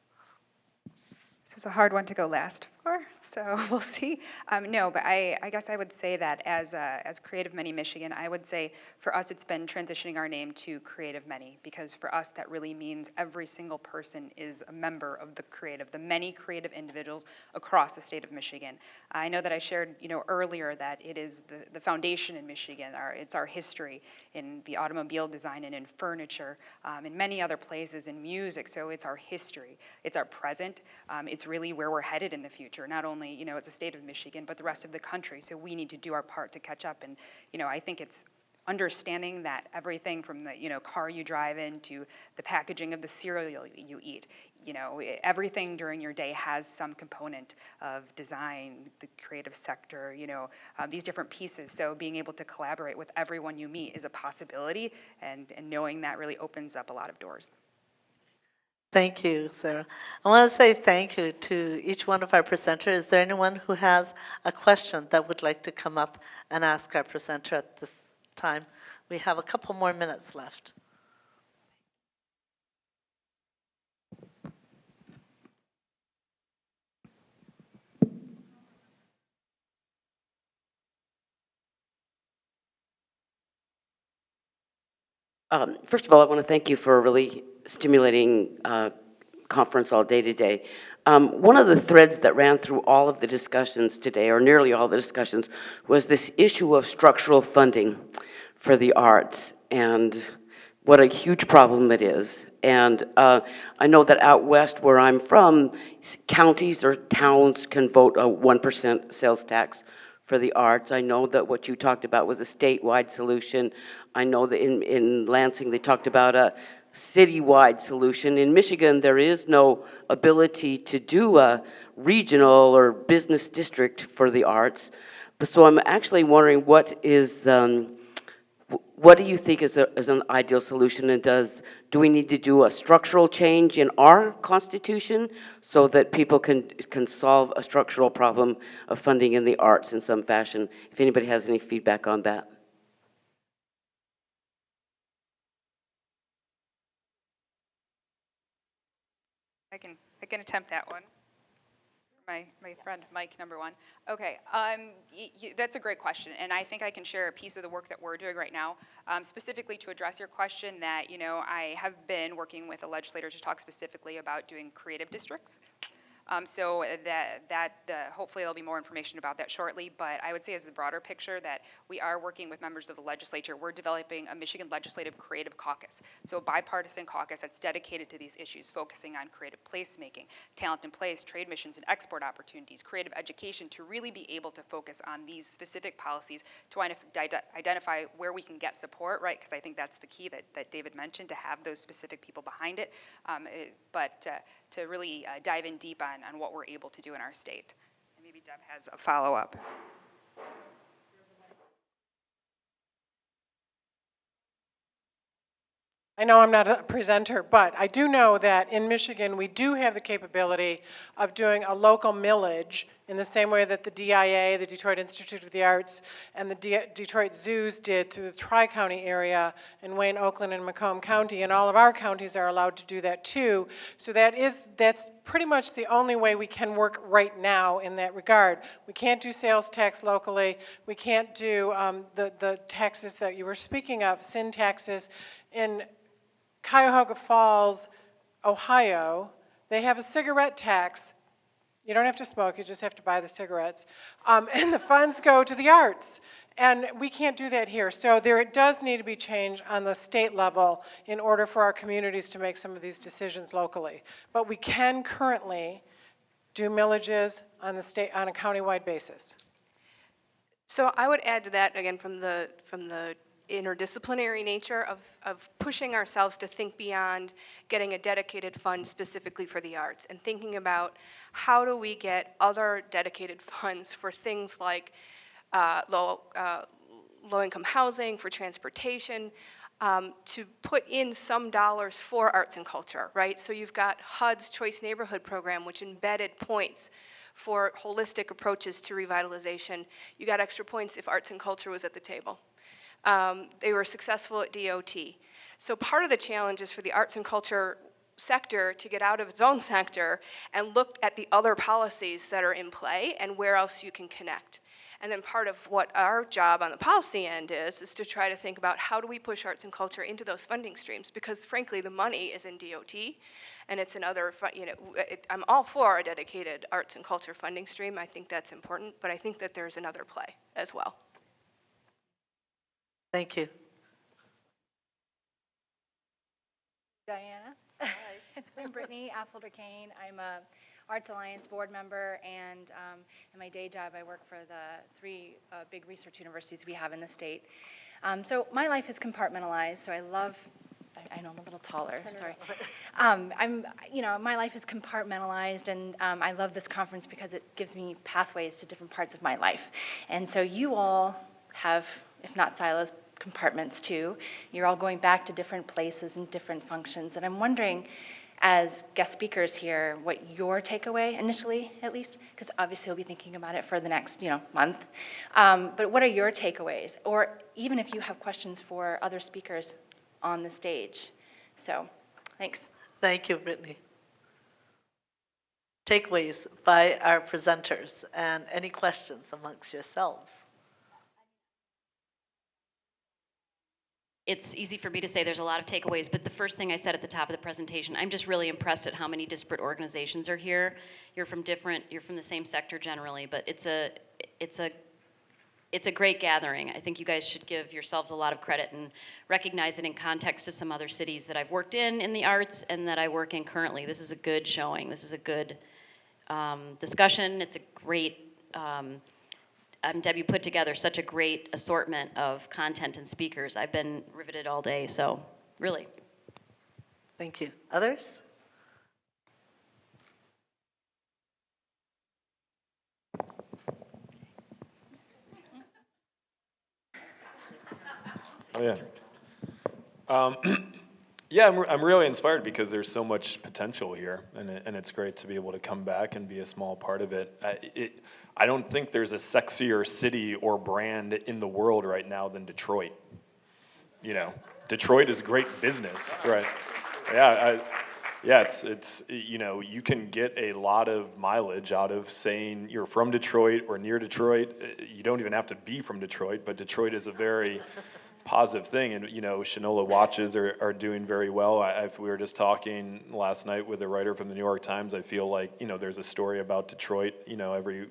This is a hard one to go last for, So we'll see. No, but I guess I would say that as Creative Many Michigan, I would say for us it's been transitioning our name to Creative Many, because for us that really means every single person is a member of the many creative individuals across the state of Michigan. I know that I shared, earlier that it is the foundation in Michigan. It's our history in the automobile design and in furniture, in many other places in music. So it's our history, it's our present, it's really where we're headed in the future. Not only, it's the state of Michigan, but the rest of the country. So we need to do our part to catch up. And, I think it's understanding that everything from the, car you drive in to the packaging of the cereal you eat, everything during your day has some component of design, the creative sector, these different pieces. So being able to collaborate with everyone you meet is a possibility, and knowing that really opens up a lot of doors. Thank you, Sarah. I want to say thank you to each one of our presenters. Is there anyone who has a question that would like to come up and ask our presenter at this time? We have a couple more minutes left. First of all, I want to thank you for a really stimulating conference all day today. One of the threads that ran through all of the discussions today, or nearly all the discussions, was this issue of structural funding for the arts, and what a huge problem it is. And I know that out west where I'm from, counties or towns can vote a 1% sales tax for the arts. I know that what you talked about was a statewide solution. I know that in Lansing they talked about a citywide solution. In Michigan, there is no ability to do a regional or business district for the arts. But so I'm actually wondering what do you think is an ideal solution, and do we need to do a structural change in our constitution so that people can solve a structural problem of funding in the arts in some fashion? If anybody has any feedback on that. I can attempt that one. My friend Mike, number one. Okay, that's a great question, and I think I can share a piece of the work that we're doing right now, specifically to address your question. That I have been working with a legislator to talk specifically about doing creative districts. So hopefully there'll be more information about that shortly, but I would say as the broader picture that we are working with members of the legislature. We're developing a Michigan Legislative Creative Caucus, so a bipartisan caucus that's dedicated to these issues, focusing on creative placemaking, talent in place, trade missions and export opportunities, creative education, to really be able to focus on these specific policies to identify where we can get support, right? Because I think that's the key that David mentioned, to have those specific people behind it, but to really dive in deep on what we're able to do in our state. And maybe Deb has a follow-up. I know I'm not a presenter, but I do know that in Michigan we do have the capability of doing a local millage in the same way that the DIA, the Detroit Institute of the Arts, and the Detroit Zoos did through the Tri-County area in Wayne, Oakland, and Macomb County, and all of our counties are allowed to do that too. So that's pretty much the only way we can work right now in that regard. We can't do sales tax locally. We can't do the taxes that you were speaking of, sin taxes. In Cuyahoga Falls, Ohio, they have a cigarette tax. You don't have to smoke, you just have to buy the cigarettes. And the funds go to the arts. And we can't do that here. So there does need to be change on the state level in order for our communities to make some of these decisions locally. But we can currently do millages on a countywide basis. So I would add to that, again, from the interdisciplinary nature of pushing ourselves to think beyond getting a dedicated fund specifically for the arts, and thinking about how do we get other dedicated funds for things like low-income housing, for transportation, to put in some dollars for arts and culture, right? So you've got HUD's Choice Neighborhood Program, which embedded points for holistic approaches to revitalization. You got extra points if arts and culture was at the table. They were successful at DOT. So part of the challenge is for the arts and culture sector to get out of its own sector and look at the other policies that are in play and where else you can connect. And then part of what our job on the policy end is to try to think about how do we push arts and culture into those funding streams, because frankly the money is in DOT and it's in other, I'm all for a dedicated arts and culture funding stream. I think that's important, but I think that there's another play as well. Thank you. Diana. I'm Brittany Affelder-Kane. I'm a Arts Alliance board member, and in my day job, I work for the 3 big research universities we have in the state. So my life is compartmentalized, so I love, I know I'm a little taller, sorry. My life is compartmentalized, and I love this conference because it gives me pathways to different parts of my life. And so you all have, if not silos, compartments too. You're all going back to different places and different functions, and I'm wondering, as guest speakers here, what your takeaway, initially at least, because obviously you'll be thinking about it for the next month, but what are your takeaways? Or even if you have questions for other speakers on the stage. So, thanks. Thank you, Brittany. Takeaways by our presenters, and any questions amongst yourselves? It's easy for me to say there's a lot of takeaways, but the first thing I said at the top of the presentation, I'm just really impressed at how many disparate organizations are here. You're from the same sector generally, but it's a great gathering. I think you guys should give yourselves a lot of credit and recognize it in context to some other cities that I've worked in the arts and that I work in currently. This is a good showing. This is a good discussion. It's a great, Debbie put together such a great assortment of content and speakers. I've been riveted all day, so really. Thank you. Others? Oh, yeah. Yeah, I'm really inspired because there's so much potential here, and it's great to be able to come back and be a small part of it. I don't think there's a sexier city or brand in the world right now than Detroit. Detroit is great business, right? Yeah, it's you can get a lot of mileage out of saying you're from Detroit or near Detroit. You don't even have to be from Detroit, but Detroit is a very positive thing, and Shinola watches are doing very well. We were just talking last night with a writer from the New York Times. I feel like there's a story about Detroit every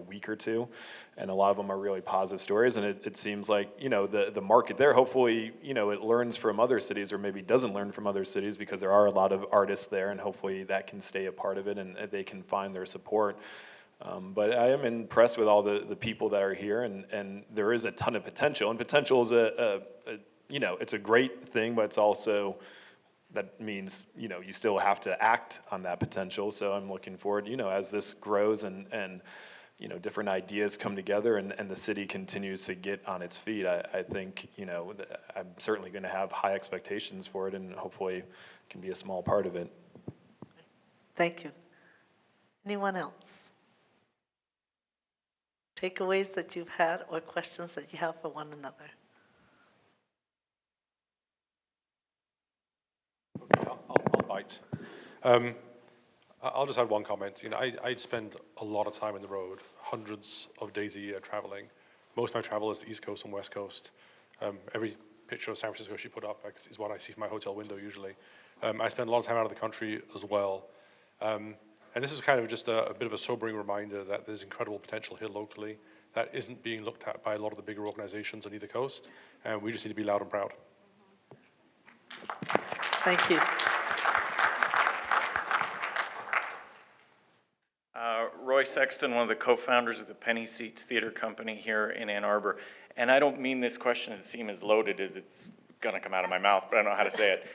week or two, and a lot of them are really positive stories. And it seems like the market there, hopefully it learns from other cities, or maybe doesn't learn from other cities, because there are a lot of artists there, and hopefully that can stay a part of it and they can find their support. But I am impressed with all the people that are here, and there is a ton of potential. And potential is it's a great thing, but it's also, that means, you still have to act on that potential. So I'm looking forward, as this grows and different ideas come together and the city continues to get on its feet, I think, I'm certainly going to have high expectations for it, and hopefully can be a small part of it. Thank you. Anyone else? Takeaways that you've had or questions that you have for one another? Okay, I'll bite. I'll just add one comment. I spend a lot of time on the road, hundreds of days a year traveling. Most of my travel is the East Coast and West Coast. Every picture of San Francisco she put up is what I see from my hotel window usually. I spend a lot of time out of the country as well. And this is kind of just a bit of a sobering reminder that there's incredible potential here locally that isn't being looked at by a lot of the bigger organizations on either coast, and we just need to be loud and proud. Thank you. Roy Sexton, one of the co-founders of the Penny Seats Theater Company here in Ann Arbor. And I don't mean this question to seem as loaded as it's gonna come out of my mouth, but I don't know how to say it.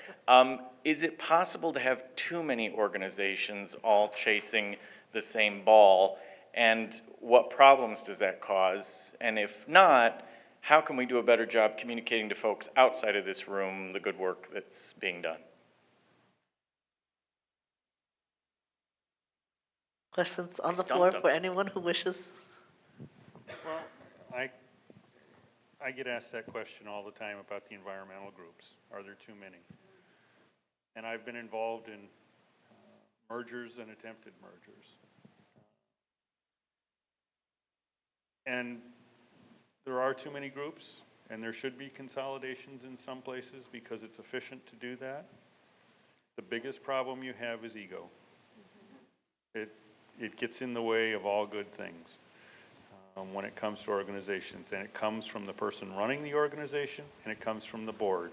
Is it possible to have too many organizations all chasing the same ball? And what problems does that cause? And if not, how can we do a better job communicating to folks outside of this room the good work that's being done? Questions on the floor for anyone who wishes? Well, I get asked that question all the time about the environmental groups. Are there too many? And I've been involved in mergers and attempted mergers. And there are too many groups, and there should be consolidations in some places because it's efficient to do that. The biggest problem you have is ego. It gets in the way of all good things when it comes to organizations, and it comes from the person running the organization, and it comes from the board,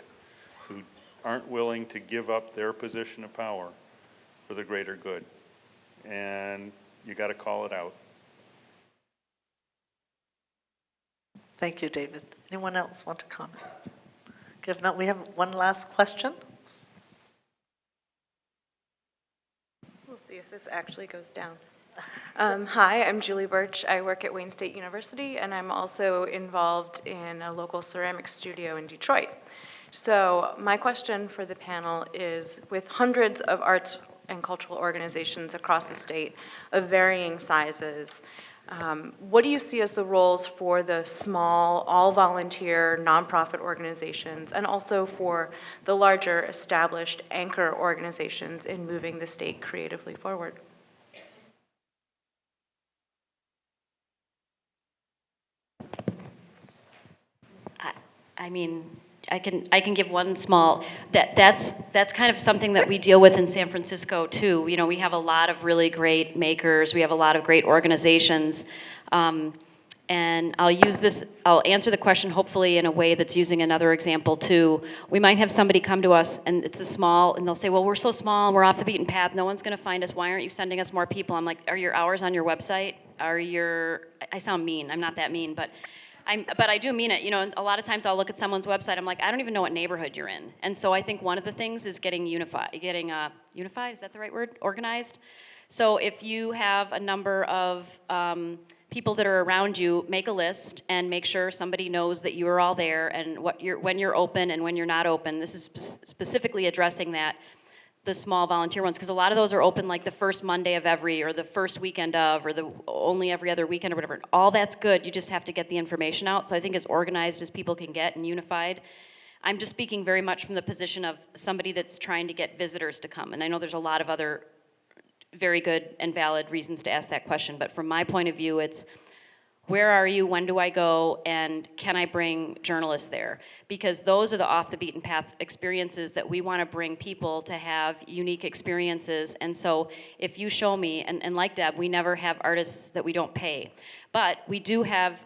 who aren't willing to give up their position of power for the greater good. And you got to call it out. Thank you, David. Anyone else want to comment? Okay, if not, we have one last question. We'll see if this actually goes down. Hi, I'm Julie Birch. I work at Wayne State University, and I'm also involved in a local ceramics studio in Detroit. So my question for the panel is, with hundreds of arts and cultural organizations across the state of varying sizes, what do you see as the roles for the small, all-volunteer, nonprofit organizations, and also for the larger, established anchor organizations in moving the state creatively forward? I mean, I can give one small, that's kind of something that we deal with in San Francisco too. You know, we have a lot of really great makers, we have a lot of great organizations, and I'll answer the question hopefully in a way that's using another example too. We might have somebody come to us and it's a small, and they'll say, well, we're so small and we're off the beaten path, no one's gonna find us, why aren't you sending us more people? I'm like, are your hours on your website? I sound mean, I'm not that mean, but I do mean it. You know, a lot of times I'll look at someone's website, I'm like, I don't even know what neighborhood you're in. And so I think one of the things is getting unified, is that the right word? Organized? So if you have a number of people that are around you, make a list and make sure somebody knows that you are all there and when you're open and when you're not open. This is specifically addressing that. The small volunteer ones, because a lot of those are open like the first Monday of every, or the first weekend of, or the only every other weekend or whatever. All that's good, you just have to get the information out. So I think as organized as people can get and unified. I'm just speaking very much from the position of somebody that's trying to get visitors to come. And I know there's a lot of other very good and valid reasons to ask that question, but from my point of view, it's where are you, when do I go, and can I bring journalists there? Because those are the off the beaten path experiences that we want to bring people to have unique experiences. And so if you show me, and like Deb, we never have artists that we don't pay. But we do have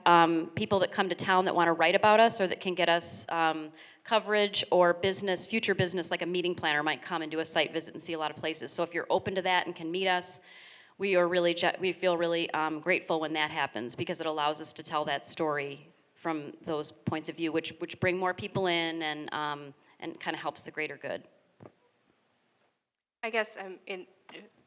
people that come to town that want to write about us or that can get us coverage or business, future business, like a meeting planner might come and do a site visit and see a lot of places. So if you're open to that and can meet us, we feel really grateful when that happens, because it allows us to tell that story from those points of view, which bring more people in and kind of helps the greater good. I guess I'm in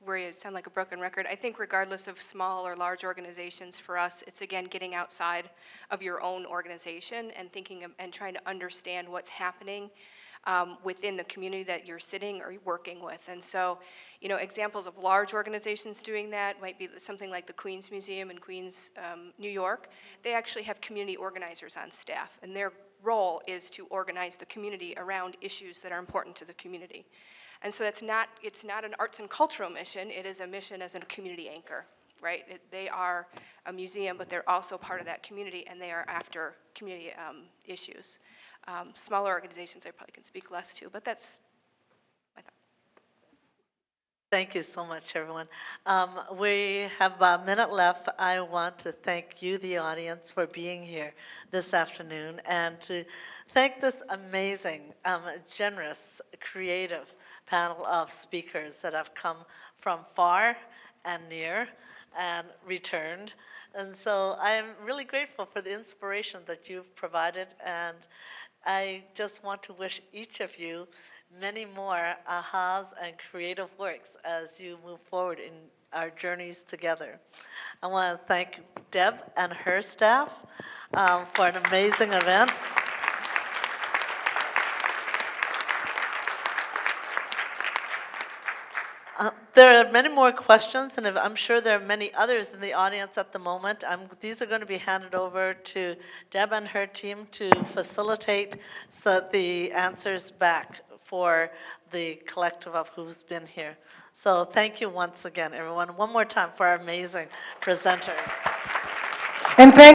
where you sound like a broken record. I think regardless of small or large organizations, for us, it's again getting outside of your own organization and thinking and trying to understand what's happening within the community that you're sitting or working with. And so, you know, examples of large organizations doing that might be something like the Queens Museum in Queens, New York. They actually have community organizers on staff, and their role is to organize the community around issues that are important to the community. And so it's not an arts and cultural mission, it is a mission as a community anchor, right? They are a museum, but they're also part of that community, and they are after community issues. Smaller organizations I probably can speak less to, but that's my thought. Thank you so much, everyone. We have about a minute left. I want to thank you, the audience, for being here this afternoon, and to thank this amazing, generous, creative panel of speakers that have come from far and near and returned. And so I am really grateful for the inspiration that you've provided, and I just want to wish each of you many more ahas and creative works as you move forward in our journeys together. I want to thank Deb and her staff for an amazing event. There are many more questions, and I'm sure there are many others in the audience at the moment. These are going to be handed over to Deb and her team to facilitate the answers back for the collective of who's been here. So thank you once again, everyone. One more time for our amazing presenters. And thank